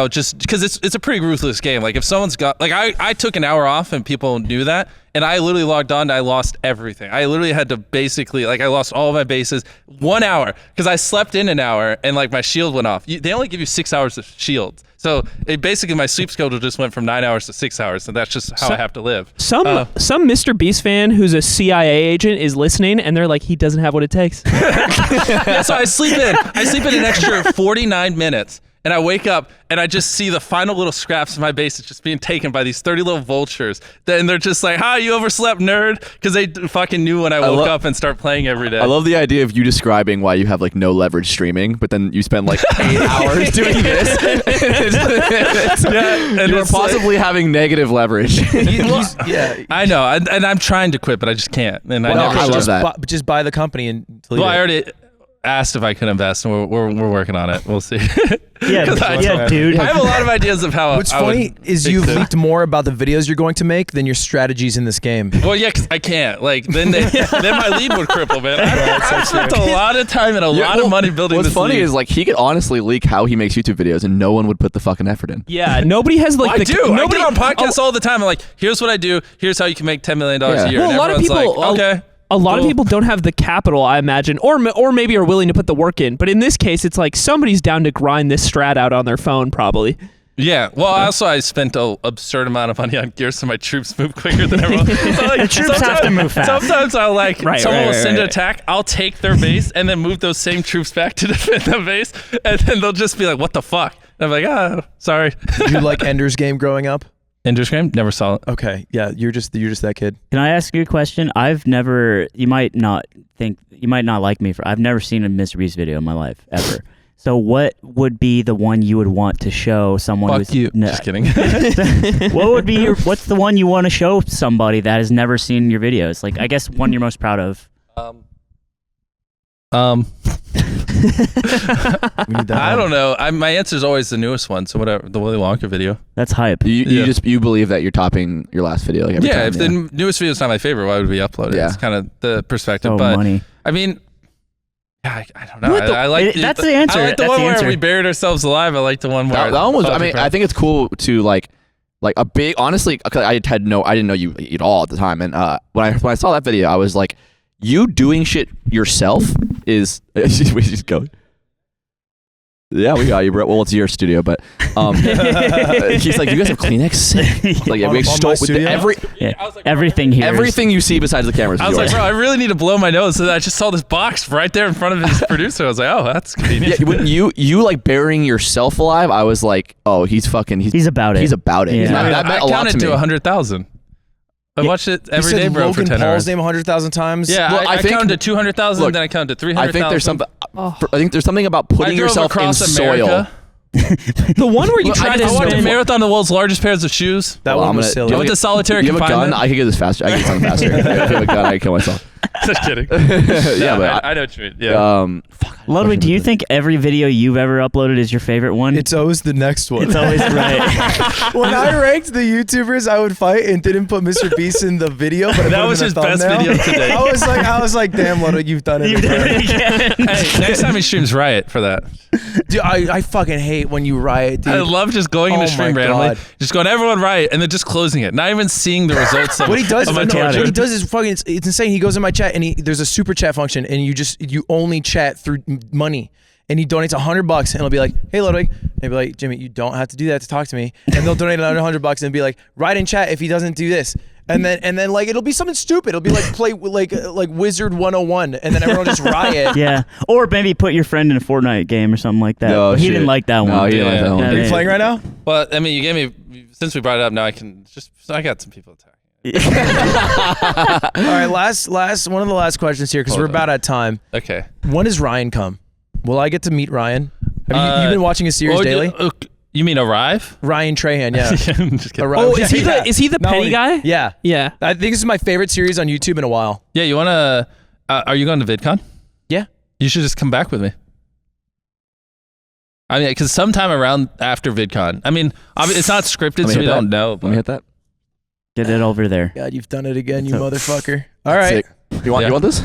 just because it's a pretty ruthless game. Like if someone's got like I took an hour off and people knew that, and I literally logged on and I lost everything. I literally had to basically I lost all of my bases 1 hour because I slept in an hour and like my shield went off. They only give you 6 hours of shields. So basically my sleep schedule just went from 9 hours to 6 hours, and that's just how I have to live.
Some MrBeast fan who's a CIA agent is listening, and they're like, he doesn't have what it takes.
Yeah, so I sleep in an extra 49 minutes, and I wake up and I just see the final little scraps of my base is just being taken by these 30 little vultures. And they're just like, "Hi, you overslept, nerd," because they fucking knew when I woke up and start playing every day.
I love the idea of you describing why you have like no leverage streaming, but then you spend like 8 hours doing this.
and
You are
it's like-
possibly having negative leverage.
Yeah.
I know, and I'm trying to quit, but I just can't. And
Well,
I never
I love
should.
that.
Just buy the company and delete
Well, I
it.
already asked if I could invest, and we're working on it. We'll see.
Yeah,
'Cause I
dude.
have a lot of ideas of how.
What's
I would
funny is
fix
you've
it.
leaked more about the videos you're going to make than your strategies in this game.
Well, yeah, because I can't. Like, then my lead would cripple, man. I've spent a lot of time and a lot of money building
What's
this
funny
league.
is like he could honestly leak how he makes YouTube videos, and no one would put the fucking effort in.
Yeah, nobody has like
I
the
do.
nobody
I get on podcasts all the time. I'm like, here's what I do. Here's how you can make $10 million
Yeah.
a year.
Well,
And
a lot of
everyone's
people,
like, okay.
a lot of
cool.
people don't have the capital, I imagine, or maybe are willing to put the work in. But in this case, it's like somebody's down to grind this strat out on their phone, probably.
Yeah. Well, also I spent an absurd amount of money on gear so my troops move quicker than everyone. So, like,
The troops have to move fast.
Sometimes I'll someone will send an
right.
attack, I'll take their base and then move those same troops back to defend the base, and then they'll just be like, "What the fuck?" And I'm like, "Oh, sorry."
Did you like Ender's Game growing up?
Ender's Game? Never saw it.
Okay, yeah, you're just that kid.
Can I ask you a question? You might not like me I've never seen a MrBeast video in my life ever. So what would be the one you would want to show someone
Fuck
who's
you.
No.
Just kidding.
What's the one you want to show somebody that has never seen your videos? Like, I guess one you're most proud of.
We need that
I
one.
don't know. My answer is always the newest one. So whatever, the Willy Wonka video.
That's hype.
You believe that you're topping your last video like every
Yeah,
time.
if the newest video is not my favorite, why would we upload it?
Yeah.
It's kind of the perspective.
So
but
money.
I mean, yeah, I don't know. I like
That's the answer.
I like the
That's
one
the
where
answer.
we buried ourselves alive. I like the one where
that one was. I
Felt
mean,
proud.
I think it's cool to like a big. Honestly, 'cause I didn't know you at all at the time, and when I saw that video, I was like, you doing shit yourself is we just go. Yeah, we got you, bro. Well, it's your studio, but he's like, "You guys have Kleenex?" Like, yeah, we stole with
everything here.
Everything you see besides the cameras.
I was like, bro, I really need to blow my nose. So I just saw this box right there in front of his producer. I was like, oh, that's convenient.
Yeah, when you like burying yourself alive, I was like, oh, he's about it. He's about it.
Yeah.
That meant a
I
lot
counted
to
to
me.
100,000. I watched it every
you
day,
said
bro,
Logan
for 10
Paul's
hours.
name 100,000 times.
Yeah,
Well,
I
I think-
counted to 200,000,
look,
then I counted to
I
300,000.
think there's something. I think there's something about putting
I drove
yourself in
across
soil.
America.
The one where you try to
I walked a
spin.
marathon the world's largest pairs of shoes.
That
Well,
one was
I'm
silly.
I went to solitary
You have a
confinement.
gun? I can get this faster. I can get something faster. If I have a gun, I can kill myself.
Just kidding.
Yeah, but
I know what you mean. Yeah.
Ludwig, do you think every video you've ever uploaded is your favorite one?
It's always the next one.
It's always right.
When I ranked the YouTubers I would fight and didn't put MrBeast in the video, but I
That
put him
was
in
his
the
best
thumbnail,
video today.
I was like, damn, Ludwig, you've done it. again.
Hey, next time he streams Riot for that.
Dude, I fucking hate when you riot, dude.
I love just going into
Oh
stream
my
randomly,
God.
just going everyone Riot, and then just closing it, not even seeing the results of,
What he does,
of my
no,
torture.
what he does is fucking. It's insane. He goes in my chat and there's a super chat function, and you only chat through money. And he donates $100, and he'll be like, "Hey Ludwig," and he'll be like, "Jimmy, you don't have to do that to talk to me." And they'll donate another $100 and be like, "Write in chat if he doesn't do this." And then like it'll be something stupid. It'll be like play like Wizard 101, and then everyone will just riot.
Yeah, or maybe put your friend in a Fortnite game or something like that.
No,
But he
shit.
didn't like that one.
No, he didn't like that one.
Are you playing right now?
Well, I mean, you gave me, since we brought it up, now I can just, I got some people attacking.
All right, last one of the last questions here because we're about at time.
Okay.
When does Ryan come? Will I get to meet Ryan? Have you been watching his series daily?
You mean arrive?
Ryan Trahan, yeah.
I'm just kidding.
Oh, is he the
Not
petty
only-
guy?
Yeah.
Yeah.
I think this is my favorite series on YouTube in a while.
Yeah, you want to, are you going to VidCon?
Yeah.
You should just come back with me. I mean, because sometime around after VidCon, I mean, it's not scripted, so we don't know.
Let me
But
hit that.
Get it over there.
God, you've done it again, you motherfucker. All right.
Sick. You want this?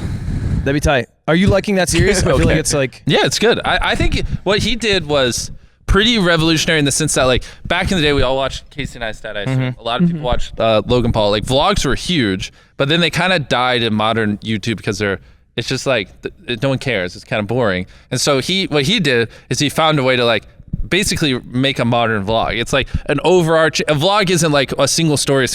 That'd be tight. Are you liking that series? I feel like it's like...
yeah, it's good. I think what he did was pretty revolutionary in the sense that, like, back in the day, we all watched Casey Neistat, I assume. A lot of people watched Logan Paul. Like, vlogs were huge, but then they kind of died in modern YouTube because it's just like, no one cares. It's kind of boring. And so what he did is he found a way to, like, basically make a modern vlog. It's like an overarching, a vlog isn't like a single story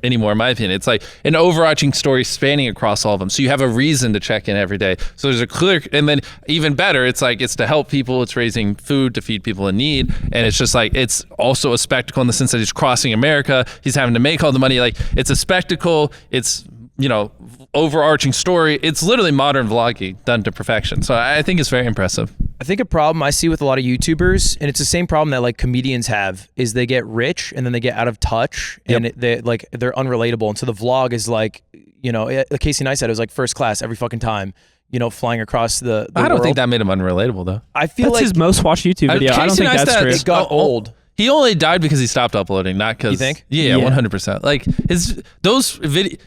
anymore, in my opinion. It's like an overarching story spanning across all of them. So you have a reason to check in every day. So there's a clear, and then even better, it's like, it's to help people, it's raising food to feed people in need. And it's just like, it's also a spectacle in the sense that he's crossing America. He's having to make all the money. Like, it's a spectacle. It's, you know, overarching story. It's literally modern vlogging done to perfection. So I think it's very impressive.
I think a problem I see with a lot of YouTubers, and it's the same problem that like comedians have, is they get rich and then they get out of touch and they're unrelatable. And so the vlog is like, you know, Casey Neistat, it was like first class every fucking time, you know, flying across the
I don't
world.
think that made him unrelatable though.
I feel
That's
like
his most watched YouTube video. I don't
Casey
think that's
Neistat
true.
it got old.
He only died because he stopped uploading, not because.
You think?
Yeah, 100%. Like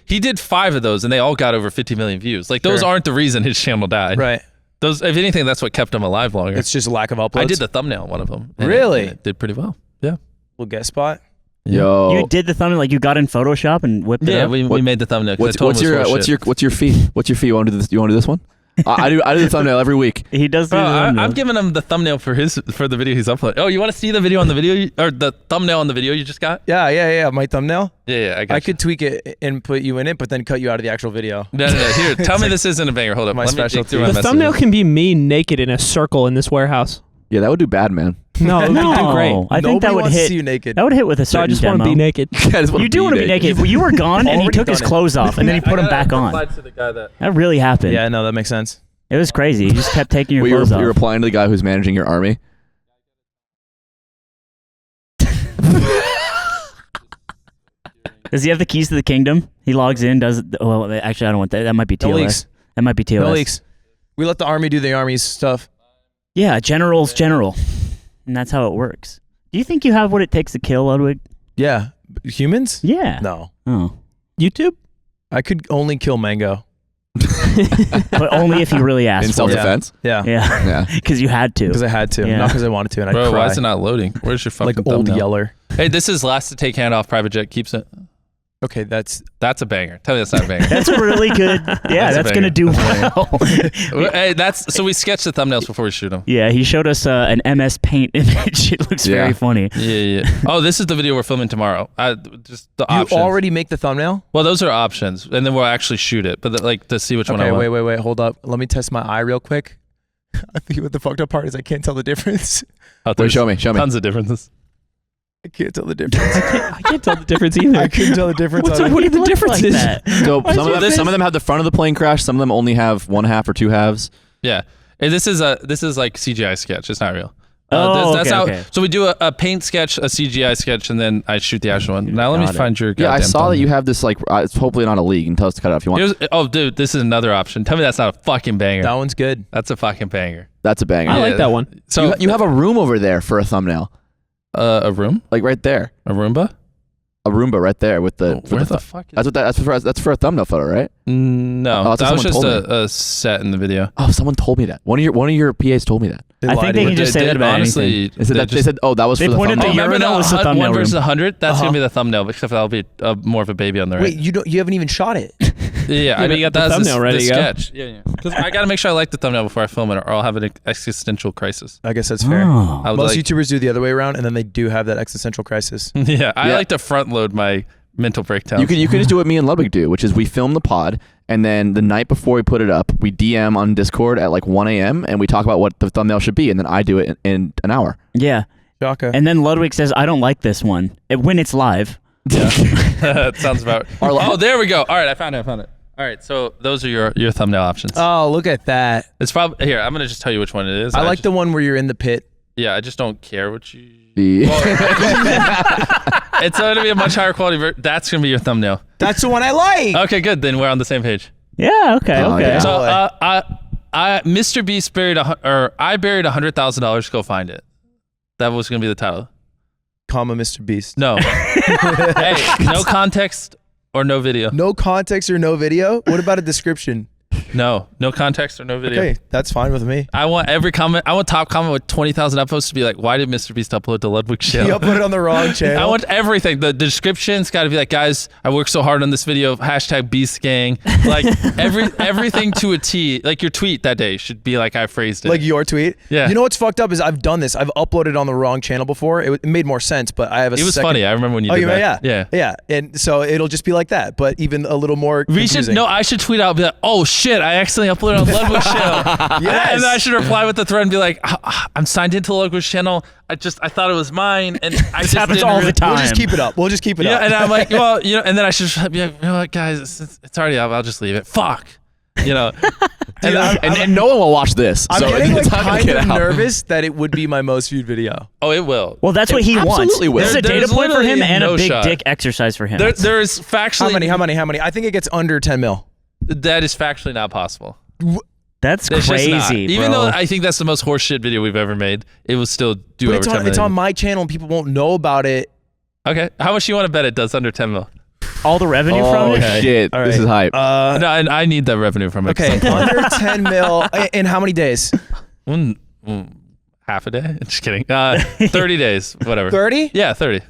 he did 5 of those, and they all got over 50 million views. Like those aren't the reason his channel died.
Right.
Those, if anything, that's what kept him alive longer.
It's just a lack of uploads.
I did the thumbnail on one of them. and
Really?
it did pretty well. Yeah.
little guest spot.
Yo.
You did the thumbnail, like you got in Photoshop and whipped it
Yeah,
up?
we made the thumbnail. 'cause I told him it was bullshit.
What's your fee? What's your fee? You want to do this? You want to do this one? I do the thumbnail every week.
He does do
Bro,
the thumbnail.
I'm giving him the thumbnail for the video he's uploading. Oh, you want to see the video on the video or the thumbnail on the video you just got?
Yeah. My thumbnail.
Yeah,
I could tweak it and put you in it, but then cut you out of the actual video.
No. Here, tell me this isn't a banger. Hold up.
My
Let me dig
specialty.
through my
The
messages.
thumbnail can be me naked in a circle in this warehouse.
Yeah, that would do bad, man.
No, it would do great.
I think that
Nobody
would
wants to
hit.
see you naked.
That would hit with a
So I
certain
just want to
demo.
be naked.
You do want to be naked. You were gone and he
Already
took his
done it.
clothes off and then he put them back on.
To the guy that
That really happened.
Yeah, no, that makes sense.
It was crazy. You just kept taking your
Well,
clothes
you're
off.
replying to the guy who's managing your army.
Does he have the keys to the kingdom? He logs in, does it. Well, actually, I don't want that. That might be
No
TOS.
leaks.
That might be TOS.
No leaks. We let the army do the army's stuff.
Yeah, general's general. And that's how it works. Do you think you have what it takes to kill Ludwig?
Yeah. Humans?
Yeah.
No.
Oh.
YouTube?
I could only kill Mango.
But only if you really asked
In
for it.
self-defense?
Yeah.
Yeah.
Yeah.
Because you had to.
Because I had to.
Yeah.
Not because I wanted to. And I'd
Bro,
cry.
why is it not loading? Where's your fucking
like old
thumbnail?
Yeller.
Hey, this is last to take hand off. Private jet keeps it.
Okay, that's
That's a banger. Tell me that's not a banger.
That's really good. Yeah, that's gonna do well.
Hey, so we sketched the thumbnails before we shoot them.
Yeah, he showed us an MS Paint image. It looks very funny.
Yeah. Oh, this is the video we're filming tomorrow. Just the
you
options.
already make the thumbnail.
Well, those are options, and then we'll actually shoot it. But like to see which one I want.
Wait, hold up. Let me test my eye real quick. I think what the fucked up part is I can't tell the difference.
Oh,
Wait, show me.
Tons of differences.
I can't tell the difference.
I can't tell the difference either.
I couldn't tell the difference.
What are the differences?
So some of them have the front of the plane crash. Some of them only have one half or two halves.
Yeah, and this is like CGI sketch. It's not real.
That's
how. So we do a paint sketch, a CGI sketch, and then I shoot the actual one. Now let me find your.
Yeah, I saw
thumbnail.
that you have this like. It's hopefully not a leak. You can tell us to cut it off if you want.
Oh, dude, this is another option. Tell me that's not a fucking banger.
That one's good.
That's a fucking banger.
That's a banger.
I like that one.
So
you have a room over there for a thumbnail.
A room?
Like right there.
A Roomba?
A Roomba right there with the.
Where the fuck is
That's for a thumbnail photo, right?
No, that was just a set in the video.
Oh, someone told me that. One of your PAs told me that.
I think they can just say that about anything.
They said, oh, that was for the
pointed
thumbnail.
the urinal was the thumbnail
1 versus
room.
100. That's gonna be the thumbnail, except that'll be more of a baby on the right.
Wait, you haven't even shot it.
Yeah, I mean, you got
the thumbnail ready
the
to go.
sketch. Yeah. Because I gotta make sure I like the thumbnail before I film it, or I'll have an existential crisis.
I guess that's fair.
Oh.
I would
Most
like-
YouTubers do the other way around, and then they do have that existential crisis.
Yeah, I like to front load my mental breakdowns.
You can just do what me and Ludwig do, which is we film the pod, and then the night before we put it up, we DM on Discord at like 1 a.m. and we talk about what the thumbnail should be, and then I do it in an hour.
Yeah.
Shaka.
And then Ludwig says, I don't like this one when it's live.
Yeah, that sounds about. Oh, there we go. All right, I found it. All right, so those are your thumbnail options.
Oh, look at that.
It's probably here. I'm gonna just tell you which one it is.
I like the one where you're in the pit.
Yeah, I just don't care what you.
Well,
it's gonna be a much higher quality. That's gonna be your thumbnail.
That's the one I like.
Okay, good. Then we're on the same page.
Yeah, okay.
yeah.
So, Mr. Beast buried I buried $100,000 to go find it. That was gonna be the title.
Comma Mr. Beast.
No. Hey, no context or no video.
No context or no video? What about a description?
No context or no video.
Okay, that's fine with me.
I want every comment. I want top comment with 20,000 upvotes to be like, why did Mr. Beast upload to Ludwig's
You
channel?
upload it on the wrong channel.
I want everything. The description's got to be like, guys, I worked so hard on this video. # Beast Gang. Like everything to a T. Like your tweet that day should be like I phrased it.
Like your tweet?
Yeah.
You know what's fucked up is I've done this. I've uploaded on the wrong channel before. It made more sense, but I have a
It was
second.
funny. I remember when you
Oh,
did
you
that.
yeah. And so it'll just be like that, but even a little more
We should
confusing.
no. I should tweet out and be like, "Oh shit! I accidentally uploaded on Ludwig's channel."
Yes.
And then I should reply with the thread and be like, "I'm signed into Ludwig's channel. I thought it was mine, and I just
happens
didn't
all the
really-"
time.
We'll just keep it up. We'll just keep it
Yeah,
up.
and I'm like, well, and then I should be like, you know what, guys, it's already up. I'll just leave it. Fuck,
Dude,
and no one will watch this.
I'm
so
getting
it's
like
not gonna
kind
get
of
out.
nervous that it would be my most viewed video.
Oh, it will.
Well, that's what he wants.
absolutely will.
This is a data
There's
point for him
literally
and
no
a big
shot.
dick exercise for him.
There's factually
How many? I think it gets under 10 mil.
that is factually not possible.
That's
It's just not.
crazy,
Even
bro.
though I think that's the most horseshit video we've ever made, it will still do
But
over
it's
10
on,
million.
it's on my channel and people won't know about it.
Okay, how much you want to bet it does under 10 mil?
All the revenue from
Oh
it?
shit!
All
This
right.
is hype.
No, and I need that revenue from it.
Okay, under 10 mil in how many days?
Half a day? Just kidding. 30 days, whatever.
30?
Yeah, 30.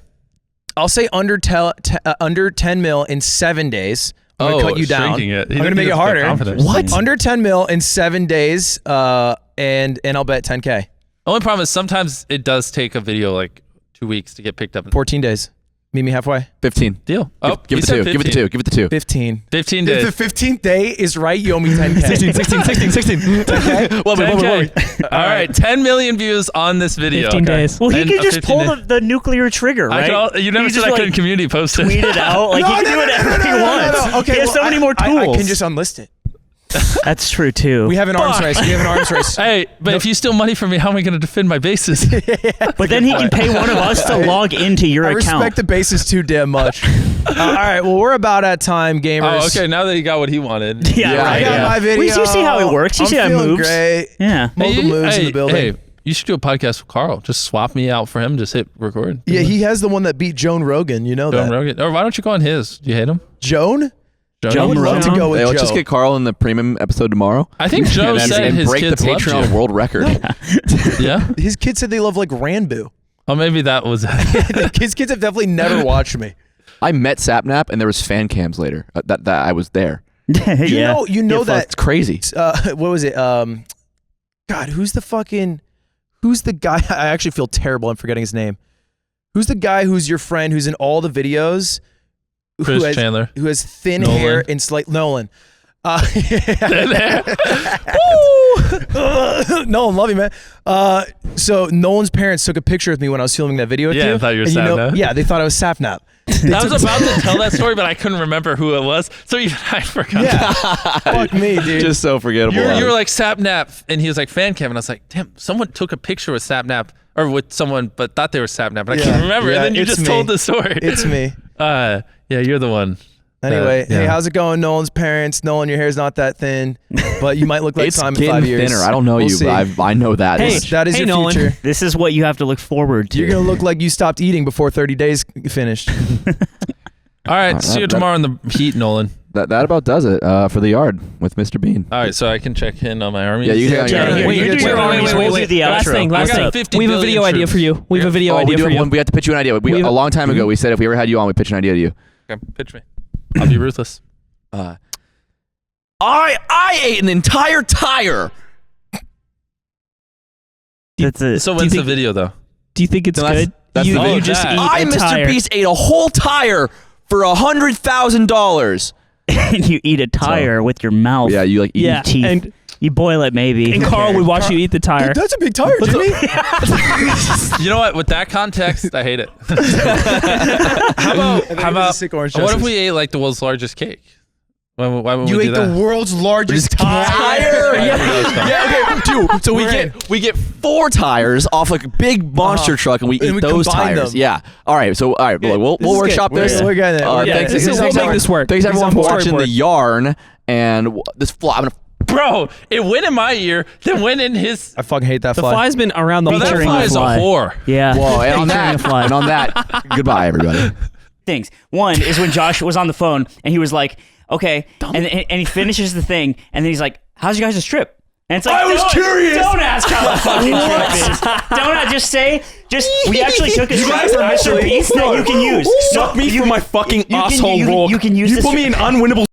I'll say under 10 mil in 7 days. I'm gonna cut you down.
Shrinking it.
I'm gonna make it harder.
What?
Under 10 mil in 7 days, and I'll bet 10K.
Only problem is sometimes it does take a video like 2 weeks to get picked up.
14 days. Meet me halfway.
15.
Deal. Oh,
Give
he
it
said
to 2. Give it to
15.
2. Give it to 2.
15.
15
If
days.
the 15th day is right, you owe me 10K.
16.
10K?
Love it.
10K. All right, 10 million views on this video.
15 days.
Well, he
And
could
a
just
15
pull
day-
the nuclear trigger, right?
You never
He
said
just,
I
like,
couldn't community post it.
tweet it out. Like, he can do whatever he wants.
Okay,
he has so many more tools.
I can just unlist it.
That's true, too.
We have an arms race.
Hey, but if you steal money from me, how am I going to defend my bases?
But then he can pay one of us to log into your
I
account.
respect the bases too damn much. All right, well, we're about at time, gamers.
Oh, okay. Now that he got what he wanted.
Yeah,
Yeah,
right.
I got
yeah.
my video.
You see how it works. You see how it
feeling
moves.
Great.
Yeah.
Mogul moves in the building.
Hey, you should do a podcast with Carl. Just swap me out for him. Just hit record.
Yeah, he has the one that beat Joan Rogan. You know
Joe
that.
Rogan. Or why don't you go on his? Do you hate him?
Joan? I
Joan
would love to
Rogan?
go with
Hey,
Joe.
let's just get Carl in the premium episode tomorrow.
I think Joe
and
said
and
his
break the
kids loved
Patreon
you.
world record.
Yeah?
His kids said they love like Ranboo.
Oh, maybe that was
His kids have definitely never watched me.
I met Sapnap, and there was fan cams later. That I was there.
You know that
it's crazy.
What was it? God, who's the guy? I actually feel terrible. I'm forgetting his name. Who's the guy who's your friend who's in all the videos?
Chris Chandler.
Who has thin
Nolan.
hair and slight Nolan. Nolan, love you, man. So Nolan's parents took a picture with me when I was filming that video with you.
Yeah, I thought you were
and
Sapnap.
Yeah, they thought I was Sapnap.
I was about to tell that story, but I couldn't remember who it was, so even I forgot.
Yeah, fuck me, dude.
Just so forgettable.
You were like Sapnap, and he was like fan cam, and I was like, damn, someone took a picture with Sapnap or with someone, but thought they were Sapnap, but I can't remember. And then you just told the story.
It's me.
Yeah, you're the one.
Anyway, hey, how's it going, Nolan's parents? Nolan, your hair's not that thin, but you might look like
It's
Simon in
getting
5 years.
thinner. I don't know
We'll
you,
see.
but I know that.
Hey,
That is your
Nolan.
future.
This is what you have to look forward to.
You're gonna look like you stopped eating before 30 days finished.
All right, see you tomorrow in the heat, Nolan.
That about does it for the yard with Mr. Bean.
All right, so I can check in on my army.
Yeah, you can check on your
Wait,
army.
you do your armies. We'll do the Last outro. thing.
I got 50
We have a video
billion
idea for
troops.
you. We have a video idea for you.
We have to pitch you an idea. A long time ago, we said if we ever had you on, we'd pitch an idea to you.
Okay, pitch me. I'll be ruthless.
I ate an entire tire.
That's it.
So
Do you
when's the
think-
video, though?
Do you think it's
that's-
good?
that's
you
the video.
you just eat
I,
a
Mr.
tire.
Beast, ate a whole tire for $100,000.
You eat a tire with your mouth.
Yeah, you like eat
Yeah,
teeth.
and
You boil it maybe.
and Carl would watch you eat the tire.
That's a big tire, Jimmy.
You know what? With that context, I hate it. How about
sick orange
what if
justice.
we ate like the world's largest cake? Why wouldn't
You
we
ate
do that?
the world's largest tire.
Yeah, okay, dude. So we get 4 tires off like a big monster truck, and we eat
we
those
combine
tires.
them.
Yeah. All right. So we'll
This is
workshop
good.
this.
We're getting it.
Yeah,
Thanks,
this is- we'll make this work.
Thanks everyone for
He's on
watching
storyboard.
the yarn and this fly. I'm gonna.
Bro, it went in my ear, then went in his.
I fucking hate that
The
fly.
fly's been around the
Bro, that
whole
Featuring
fly
the
is a
fly.
whore.
Yeah.
Whoa, and on
Featuring
that,
a fly.
and on that, goodbye, everybody.
Things. One is when Josh was on the phone and he was like, okay, and he finishes the thing and then he's like, how's you guys' trip? And it's like,
I was curious.
Don't ask how the fucking trip is. Don't we actually took a script from MrBeast that you can use.
Suck me for my fucking
you can-
asshole
you-
roll.
you can use
You
this
put me in
script.
unwinnable